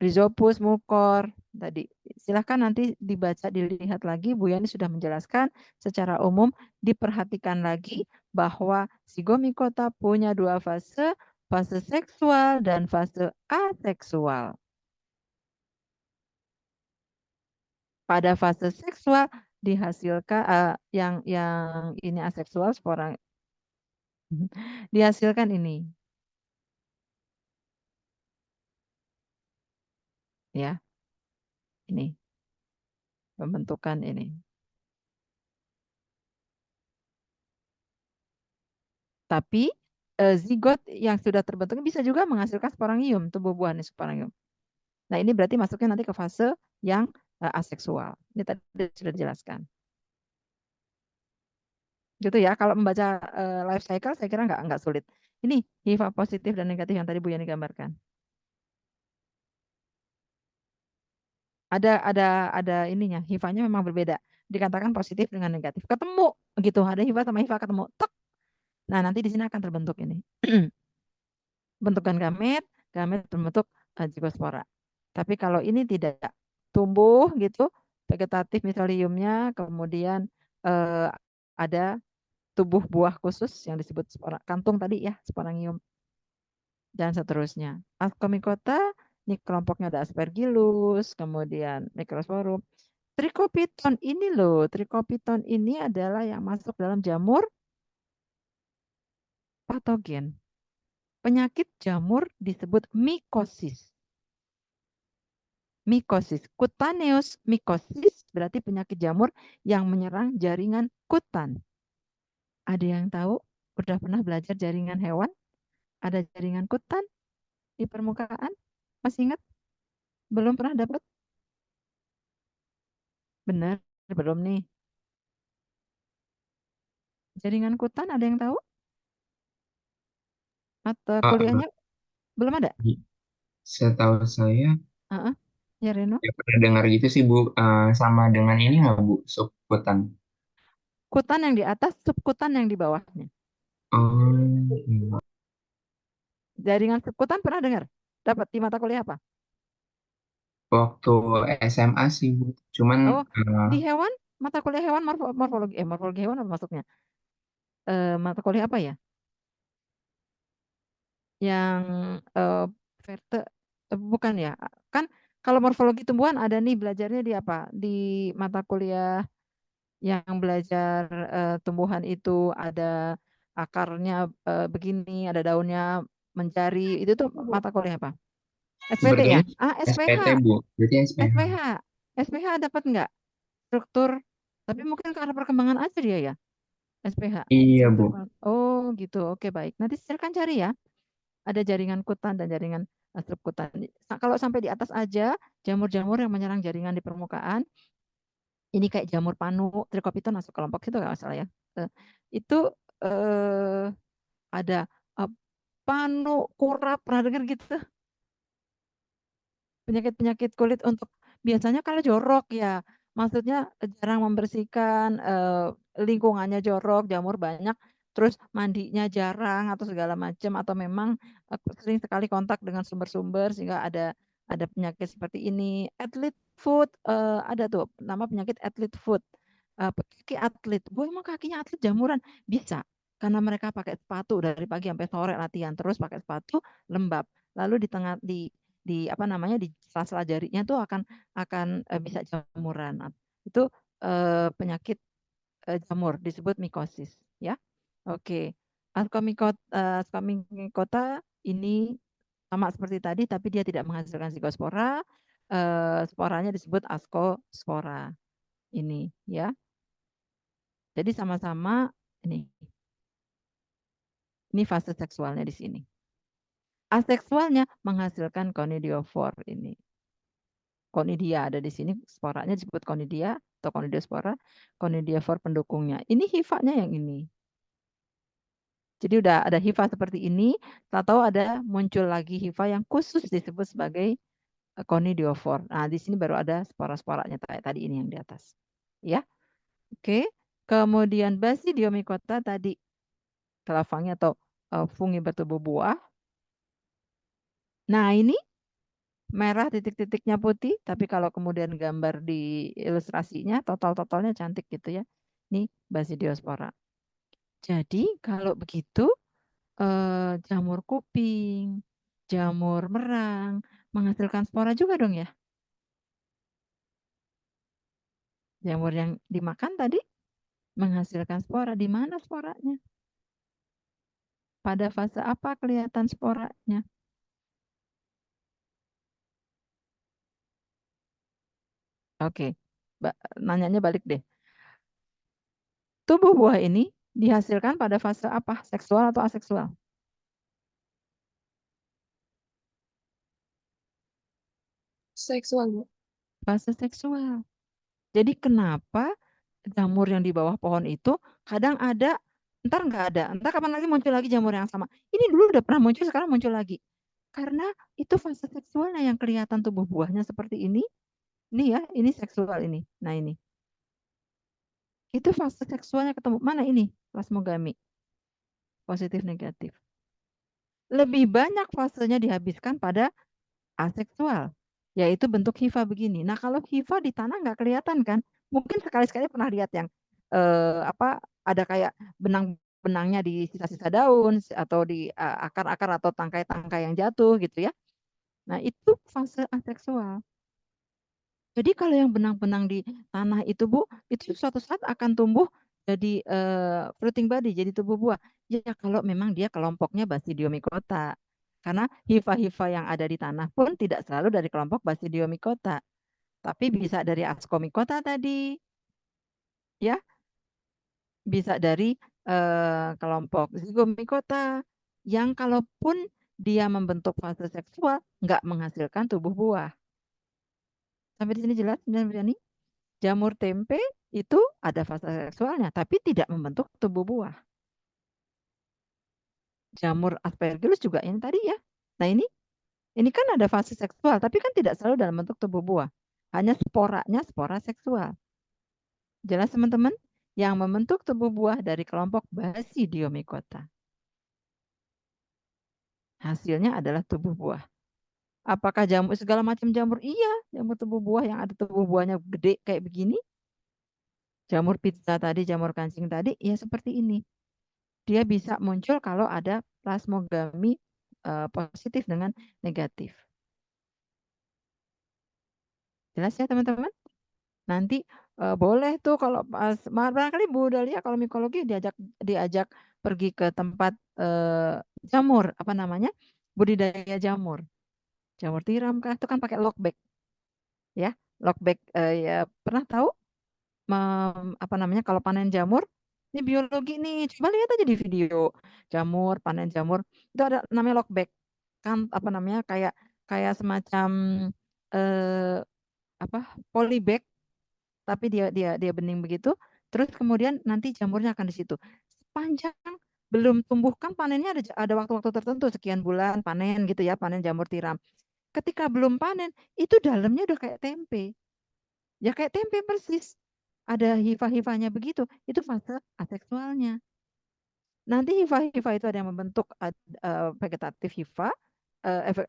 Rhizopus, Mucor, tadi. Silahkan nanti dibaca, dilihat lagi. Bu Yani sudah menjelaskan secara umum. Diperhatikan lagi bahwa zygomycota punya dua fase, fase seksual dan fase aseksual. Pada fase seksual dihasilkan yang ini aseksual spora dihasilkan ini. Ya. Ini. Pembentukan ini. Tapi zigot yang sudah terbentuk bisa juga menghasilkan sporangium, tubuh buah nih sporangium. Nah, ini berarti masuknya nanti ke fase yang aseksual. Ini tadi sudah dijelaskan. Gitu ya, kalau membaca life cycle saya kira nggak sulit. Ini HIV positif dan negatif yang tadi Bu Yani gambarkan. Ada ininya, HIV-nya memang berbeda. Dikatakan positif dengan negatif. Ketemu gitu, ada HIV sama HIV ketemu. Tek. Nah, nanti di sini akan terbentuk ini. Bentukan gamet berbentuk zygospora. Tapi kalau ini tidak tumbuh gitu, vegetatif miseliumnya, kemudian ada tubuh buah khusus yang disebut spora, kantung tadi ya, sporangium, dan seterusnya. Ascomycota, ini kelompoknya ada Aspergillus, kemudian Microsporum. Trichopiton ini loh, Trichopiton ini adalah yang masuk dalam jamur patogen. Penyakit jamur disebut mikosis. Mikosis, cutaneous mikosis berarti penyakit jamur yang menyerang jaringan kutan. Ada yang tahu? Udah pernah belajar jaringan hewan? Ada jaringan kutan di permukaan? Masih ingat? Belum pernah dapat? Benar, belum nih. Jaringan kutan ada yang tahu? Atau kuliahnya belum ada? Setahu saya, Ya Reno. ya pernah dengar gitu sih Bu, sama dengan ini nggak Bu, subkutan? Kutan yang di atas, subkutan yang di bawahnya. Oh, Jaringan subkutan pernah dengar? Dapat di mata kuliah apa? waktu SMA sih Bu, cuman Oh, di hewan, mata kuliah hewan morfologi hewan apa masuknya? Mata kuliah apa ya? Yang bukan ya? Kan kalau morfologi tumbuhan ada nih belajarnya di apa? Di mata kuliah yang belajar tumbuhan itu ada akarnya begini, ada daunnya mencari, itu tuh Bu. mata kuliah apa? SPT ya? Sebetulnya SPH. SPT, Bu. Berarti SPH. SPH dapat nggak struktur? Tapi mungkin karena perkembangan aja dia ya, SPH. Iya, Bu. Oh gitu, oke baik. Nanti silakan cari ya. Ada jaringan kutan dan jaringan subkutan. Kalau sampai di atas aja, jamur-jamur yang menyerang jaringan di permukaan, ini kayak jamur panu, Trichopiton masuk kelompok itu nggak salah ya. Itu ada panu, kurap, pernah dengar gitu? Penyakit-penyakit kulit untuk biasanya kalau jorok ya, maksudnya jarang membersihkan, lingkungannya jorok, jamur banyak, terus mandinya jarang atau segala macam, atau memang sering sekali kontak dengan sumber-sumber sehingga ada penyakit seperti ini. Athlete foot, ada tuh nama penyakit athlete foot. Kaki atlet, gue emang kakinya atlet jamuran bisa karena mereka pakai sepatu dari pagi sampai sore latihan terus pakai sepatu lembab, lalu di tengah di apa namanya di sela-sela jarinya tuh akan bisa jamuran. Nah, itu penyakit jamur disebut mikosis ya. Oke. Ascomycota ini sama seperti tadi tapi dia tidak menghasilkan zigosspora. Sporanya disebut ascospora ini ya. Jadi sama-sama ini. Ini fase seksualnya di sini. Aseksualnya menghasilkan conidiofor ini. Conidia ada di sini, sporanya disebut conidia atau conidiospora, conidiofor pendukungnya. Ini hifanya yang ini. Jadi udah ada hifa seperti ini, tahu ada muncul lagi hifa yang khusus disebut sebagai conidiofor. Nah, di sini baru ada spora-sporanya tadi ini yang di atas. Ya. Oke. Kemudian Basidiomycota tadi telavangnya atau fungi bertubuh buah. Nah, ini merah titik-titiknya putih, tapi kalau kemudian gambar di ilustrasinya total-totalnya cantik gitu ya. Ini Basidiospora. Jadi kalau begitu jamur kuping, jamur merang menghasilkan spora juga dong ya. Jamur yang dimakan tadi menghasilkan spora. Di mana sporanya? Pada fase apa kelihatan sporanya? Oke, nanyanya balik deh. Tubuh buah ini dihasilkan pada fase apa? Seksual atau aseksual? Seksual, Bu. Fase seksual. Jadi kenapa jamur yang di bawah pohon itu kadang ada, ntar nggak ada, ntar kapan lagi muncul lagi jamur yang sama. Ini dulu udah pernah muncul, sekarang muncul lagi. Karena itu fase seksualnya yang kelihatan tubuh buahnya seperti ini. Ini ya, ini seksual ini. Nah ini. Itu fase seksualnya ketemu. Mana ini? Plasmogami. Positif negatif. Lebih banyak fasenya dihabiskan pada aseksual, yaitu bentuk hifa begini. Nah, kalau hifa di tanah nggak kelihatan kan? Mungkin sekali-sekali pernah lihat yang apa ada kayak benang-benangnya di sisa-sisa daun atau di akar-akar atau tangkai-tangkai yang jatuh gitu ya. Nah, itu fase aseksual. Jadi kalau yang benang-benang di tanah itu Bu, itu suatu saat akan tumbuh jadi fruiting body, jadi tubuh buah. Ya kalau memang dia kelompoknya Basidiomycota. Karena hifa-hifa yang ada di tanah pun tidak selalu dari kelompok Basidiomycota, tapi bisa dari Ascomycota tadi, ya, bisa dari kelompok Zygomycota yang kalaupun dia membentuk fase seksual nggak menghasilkan tubuh buah. Sampai di sini jelas, Briani? Jamur tempe itu ada fase seksualnya, tapi tidak membentuk tubuh buah. Jamur aspergillus juga yang tadi ya. Nah ini kan ada fase seksual, tapi kan tidak selalu dalam bentuk tubuh buah. Hanya sporanya spora seksual. Jelas teman-teman? Yang membentuk tubuh buah dari kelompok Basidiomycota. Hasilnya adalah tubuh buah. Apakah jamur segala macam jamur? Iya, jamur tubuh buah yang ada tubuh buahnya gede kayak begini. Jamur pizza tadi, jamur kancing tadi, ya seperti ini. Dia bisa muncul kalau ada plasmogami positif dengan negatif. Jelas ya teman-teman? Nanti boleh tuh kalau pas barangkali Bu Dahlia kalau mikologi diajak pergi ke tempat jamur, apa namanya? Budidaya jamur. Jamur tiram kah? Itu kan pakai lockback ya. Lockback ya pernah tahu apa namanya kalau panen jamur? Ini biologi nih. Coba lihat aja di video jamur, panen jamur. Itu ada namanya lockback. Kan apa namanya kayak kayak semacam eh apa polybag tapi dia bening begitu. Terus kemudian nanti jamurnya akan di situ. Sepanjang belum tumbuh kan panennya ada waktu-waktu tertentu sekian bulan panen gitu ya, panen jamur tiram. Ketika belum panen, itu dalamnya udah kayak tempe. Ya kayak tempe persis. Ada hifa-hifanya begitu. Itu fase aseksualnya. Nanti hifa-hifa itu ada yang membentuk vegetatif hifa,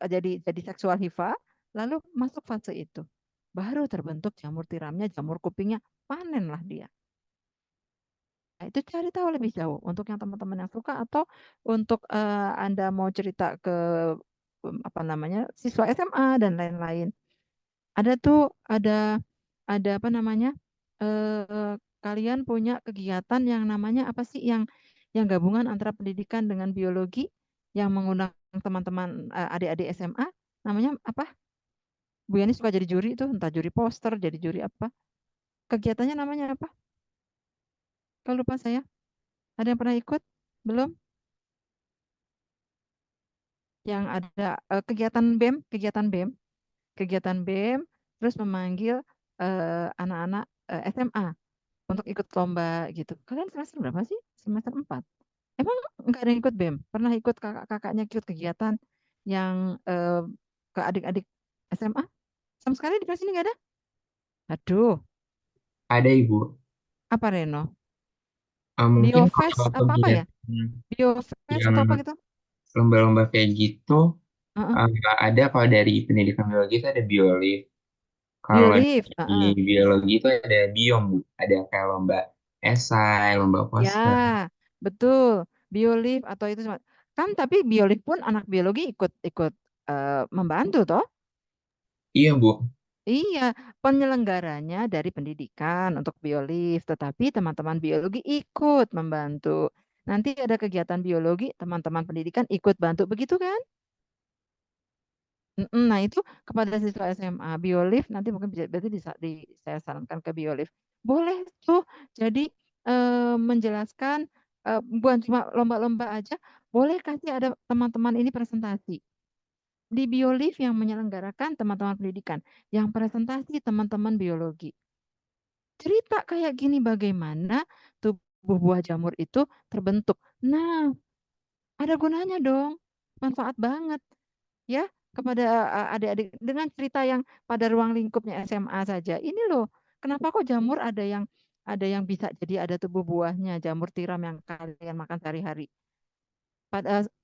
jadi seksual hifa, lalu masuk fase itu. Baru terbentuk jamur tiramnya, jamur kupingnya, panenlah dia. Nah, itu cari tahu lebih jauh untuk yang teman-teman yang suka atau untuk Anda mau cerita ke apa namanya siswa SMA dan lain-lain. Ada tuh ada apa namanya kalian punya kegiatan yang namanya apa sih yang gabungan antara pendidikan dengan biologi yang mengundang teman-teman adik-adik SMA namanya apa? Bu Yani suka jadi juri itu entah juri poster jadi juri apa? Kegiatannya namanya apa? Kalau lupa saya. Ada yang pernah ikut? Belum? Yang ada kegiatan BEM, terus memanggil anak-anak SMA untuk ikut lomba gitu. Kalian semester berapa sih? Semester 4. Emang nggak ada yang ikut BEM? Pernah ikut kakak-kakaknya ikut kegiatan yang ke adik-adik SMA? Sama sekali di kelas ini nggak ada? Aduh, Ada Ibu. apa Reno? Mungkin Biofest kalau apa ya? kegiatan Biofest yang atau apa gitu? lomba-lomba kayak gitu, Heeh. ada kalau dari pendidikan biologi itu ada biolif. Kalau Biolift, di heeh. biologi itu ada biom, Bu. Ada kayak lomba esai, lomba Ya, poster. betul. Biolift atau itu kan tapi biolift pun anak biologi ikut ikut membantu toh. Iya, Bu. Iya, penyelenggaranya dari pendidikan untuk biolift, tetapi teman-teman biologi ikut membantu. Nanti ada kegiatan biologi, teman-teman pendidikan ikut bantu, begitu kan? Nah, itu kepada siswa SMA biolift nanti mungkin berarti saya sarankan ke biolift. Boleh tuh. Jadi menjelaskan bukan cuma lomba-lomba aja, boleh kasih ada teman-teman ini presentasi. Di biolift yang menyelenggarakan teman-teman pendidikan, yang presentasi teman-teman biologi. Cerita kayak gini bagaimana tubuh buah jamur itu terbentuk. Nah, ada gunanya dong. Manfaat banget ya kepada adik-adik dengan cerita yang pada ruang lingkupnya SMA saja. Ini loh, kenapa kok jamur ada yang bisa jadi ada tubuh buahnya jamur tiram yang kalian makan sehari-hari.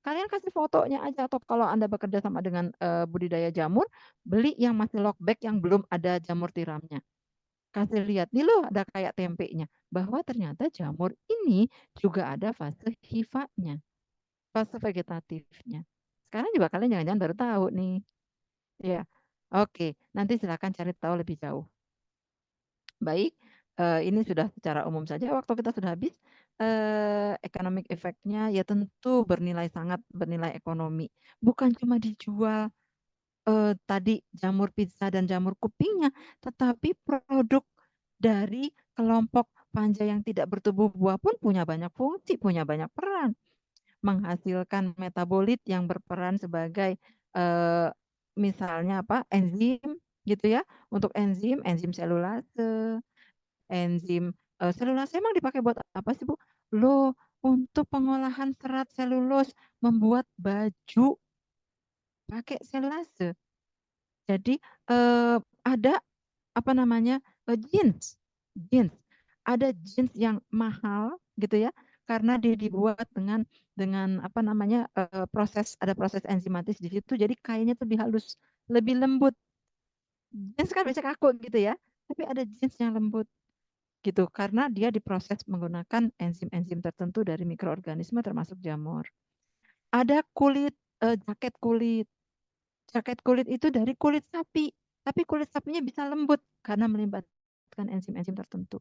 Kalian kasih fotonya aja atau kalau Anda bekerja sama dengan budidaya jamur, beli yang masih lockback yang belum ada jamur tiramnya. Kasih lihat, nih loh ada kayak tempenya. Bahwa ternyata jamur ini juga ada fase hifanya, fase vegetatifnya. Sekarang juga kalian jangan-jangan baru tahu nih. Ya, oke. Nanti silakan cari tahu lebih jauh. Baik, ini sudah secara umum saja. Waktu kita sudah habis. Economic effect-nya ya tentu sangat bernilai ekonomi. Bukan cuma dijual tadi jamur pizza dan jamur kupingnya, tetapi produk dari kelompok panja yang tidak bertubuh buah pun punya banyak fungsi, punya banyak peran. Menghasilkan metabolit yang berperan sebagai misalnya apa enzim gitu ya. Untuk enzim selulase, enzim selulase emang dipakai buat apa sih Bu? Loh, untuk pengolahan serat selulus membuat baju pakai selulase. Jadi ada apa namanya jeans, jeans. Ada jeans yang mahal gitu ya, karena dia dibuat dengan apa namanya ada proses enzimatis di situ, jadi kainnya tuh lebih halus, lebih lembut. Jeans kan biasanya kaku gitu ya, tapi ada jeans yang lembut gitu karena dia diproses menggunakan enzim-enzim tertentu dari mikroorganisme termasuk jamur. Ada jaket kulit. Jaket kulit itu dari kulit sapi, tapi kulit sapinya bisa lembut karena melibatkan menghasilkan enzim-enzim tertentu.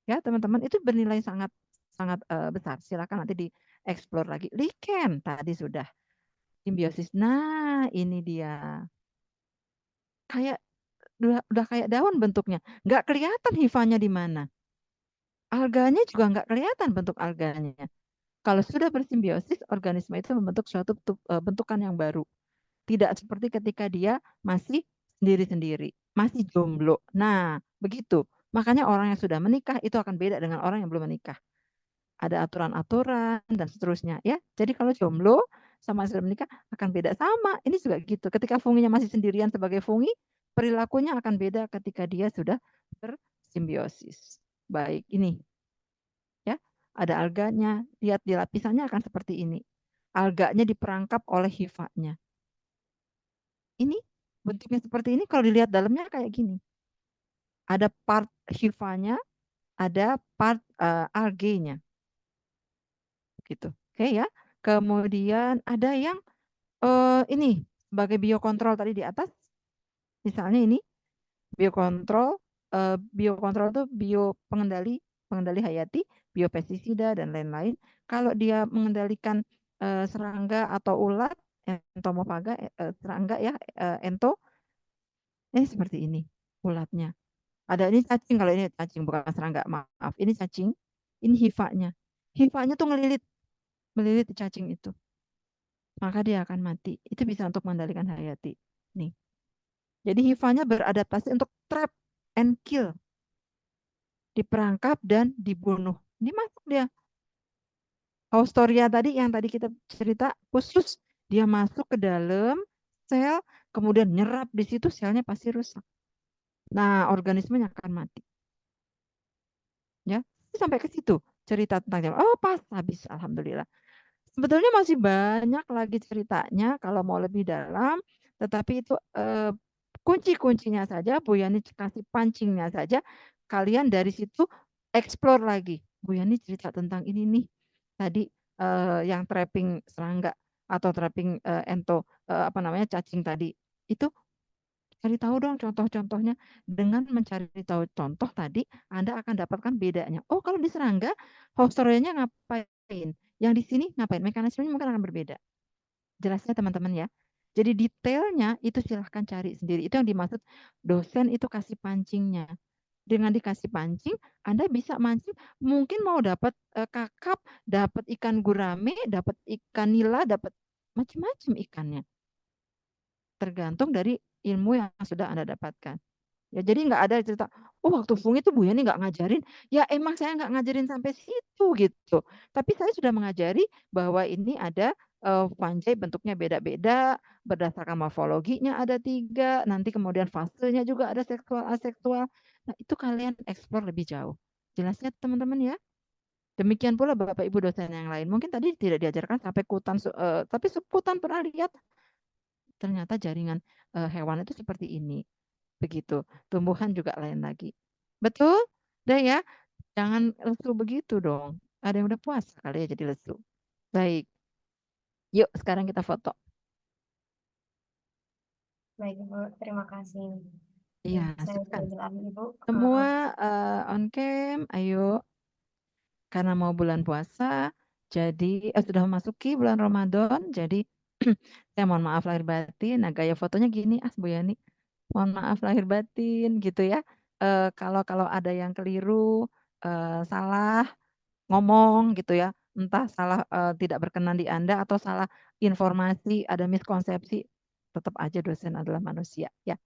Ya, teman-teman, itu bernilai sangat sangat besar. Silakan nanti dieksplor lagi. Lichen tadi sudah. Simbiosis. Nah, ini dia. Kayak udah kayak daun bentuknya. Nggak kelihatan hifanya di mana. Alganya juga nggak kelihatan bentuk alganya. Kalau sudah bersimbiosis, organisme itu membentuk suatu bentukan yang baru. Tidak seperti ketika dia masih sendiri-sendiri, masih jomblo. Nah, begitu. Makanya orang yang sudah menikah itu akan beda dengan orang yang belum menikah. Ada aturan-aturan dan seterusnya ya. Jadi kalau jomblo sama sudah menikah akan beda sama. Ini juga gitu. Ketika funginya masih sendirian sebagai fungi, perilakunya akan beda ketika dia sudah bersimbiosis. Baik, ini ya. Ada alganya, lihat di lapisannya akan seperti ini. Alganya diperangkap oleh hifanya. Ini bentuknya seperti ini, kalau dilihat dalamnya kayak gini. Ada part hifanya, ada part algenya. Gitu. Oke ya. Kemudian ada yang ini sebagai biokontrol tadi di atas. Misalnya ini biokontrol, biokontrol itu pengendali hayati, biopestisida dan lain-lain. Kalau dia mengendalikan serangga atau ulat, entomofaga, serangga ya, ento, ini seperti ini ulatnya. Ada ini cacing, kalau ini cacing bukan serangga, maaf. Ini cacing, ini hifanya. Hifanya tuh melilit cacing itu. Maka dia akan mati. Itu bisa untuk mengendalikan hayati. Nih. Jadi hifanya beradaptasi untuk trap and kill. Diperangkap dan dibunuh. Ini masuk dia. Haustoria tadi yang tadi kita cerita khusus dia masuk ke dalam sel, kemudian nyerap di situ, selnya pasti rusak. Nah, organismenya akan mati. Ya, sampai ke situ cerita tentang jamur. Oh, pas habis, alhamdulillah. Sebetulnya masih banyak lagi ceritanya kalau mau lebih dalam, tetapi itu kunci-kuncinya saja, Bu Yani kasih pancingnya saja, kalian dari situ explore lagi. Bu Yani cerita tentang ini nih, tadi yang trapping serangga atau trapping apa namanya cacing tadi, itu cari tahu dong contoh-contohnya. Dengan mencari tahu contoh tadi, Anda akan dapatkan bedanya. Oh, kalau di serangga, hostorianya ngapain? Yang di sini ngapain? Mekanismenya mungkin akan berbeda. Jelasnya teman-teman ya. Jadi detailnya itu silahkan cari sendiri. Itu yang dimaksud dosen itu kasih pancingnya. Dengan dikasih pancing, Anda bisa mancing. Mungkin mau dapat kakap, dapat ikan gurame, dapat ikan nila, dapat macam-macam ikannya. Tergantung dari ilmu yang sudah Anda dapatkan. Ya, jadi nggak ada cerita, oh waktu fungi itu Bu Yani nggak ngajarin. Ya emang saya nggak ngajarin sampai situ gitu. Tapi saya sudah mengajari bahwa ini ada fungi bentuknya beda-beda, berdasarkan morfologinya ada 3, nanti kemudian fasenya juga ada seksual, aseksual. Nah itu kalian eksplor lebih jauh. Jelasnya teman-teman ya. Demikian pula Bapak Ibu dosen yang lain. Mungkin tadi tidak diajarkan sampai kutan, tapi subkutan pernah lihat. Ternyata jaringan hewan itu seperti ini. Begitu. Tumbuhan juga lain lagi. Betul? Udah ya? Jangan lesu begitu dong. Ada yang udah puasa kali ya jadi lesu. Baik. Yuk sekarang kita foto. Baik, Ibu. Terima kasih. Iya, Saya silakan. ambil alih, Ibu. Semua on cam, ayo. Karena mau bulan puasa, jadi sudah memasuki bulan Ramadan, jadi saya mohon maaf lahir batin. Nah, gaya fotonya gini, Bu Yani. Mohon maaf lahir batin gitu ya. Kalau ada yang keliru, salah ngomong gitu ya, entah salah tidak berkenan di Anda atau salah informasi, ada miskonsepsi, tetap aja dosen adalah manusia ya.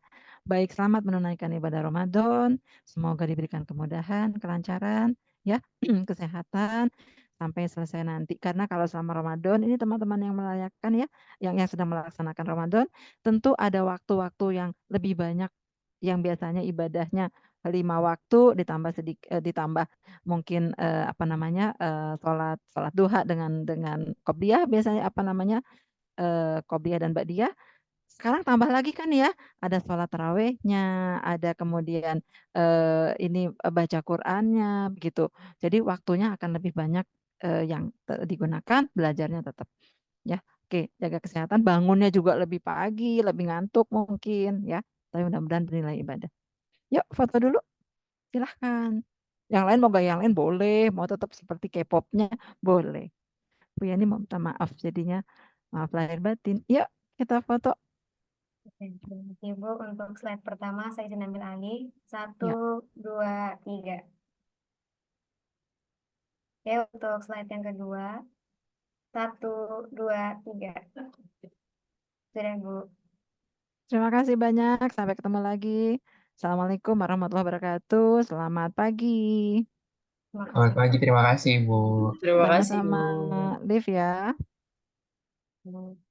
Baik, selamat menunaikan ibadah Ramadan. Semoga diberikan kemudahan, kelancaran, ya, kesehatan sampai selesai nanti. Karena kalau selama Ramadan ini teman-teman yang merayakan ya, yang sedang melaksanakan Ramadan, tentu ada waktu-waktu yang lebih banyak yang biasanya ibadahnya 5 waktu ditambah ditambah mungkin apa namanya sholat duha dengan qobliyah biasanya apa namanya qobliyah dan ba'diyah. Sekarang tambah lagi kan ya, ada sholat tarawehnya, ada kemudian ini baca Qur'annya, begitu. Jadi waktunya akan lebih banyak yang digunakan, belajarnya tetap. Ya, oke, jaga kesehatan, bangunnya juga lebih pagi, lebih ngantuk mungkin ya. Tapi mudah-mudahan bernilai ibadah. Yuk, foto dulu. silahkan. Yang lain mau gaya yang lain boleh, mau tetap seperti K-popnya boleh. Bu Yani mau minta maaf jadinya, maaf lahir batin. Yuk kita foto. Oke, terima kasih Bu. Untuk slide pertama saya izin ambil alih. 1, Ya. 2, 3. Oke, untuk slide yang kedua. 1, 2, 3. Sudah Bu. Terima kasih banyak. Sampai ketemu lagi. Assalamualaikum warahmatullahi wabarakatuh. Selamat pagi. Terima Selamat kasih pagi, terima kasih Bu. Terima kasih, Sama-sama. Bu. Live ya. Bu.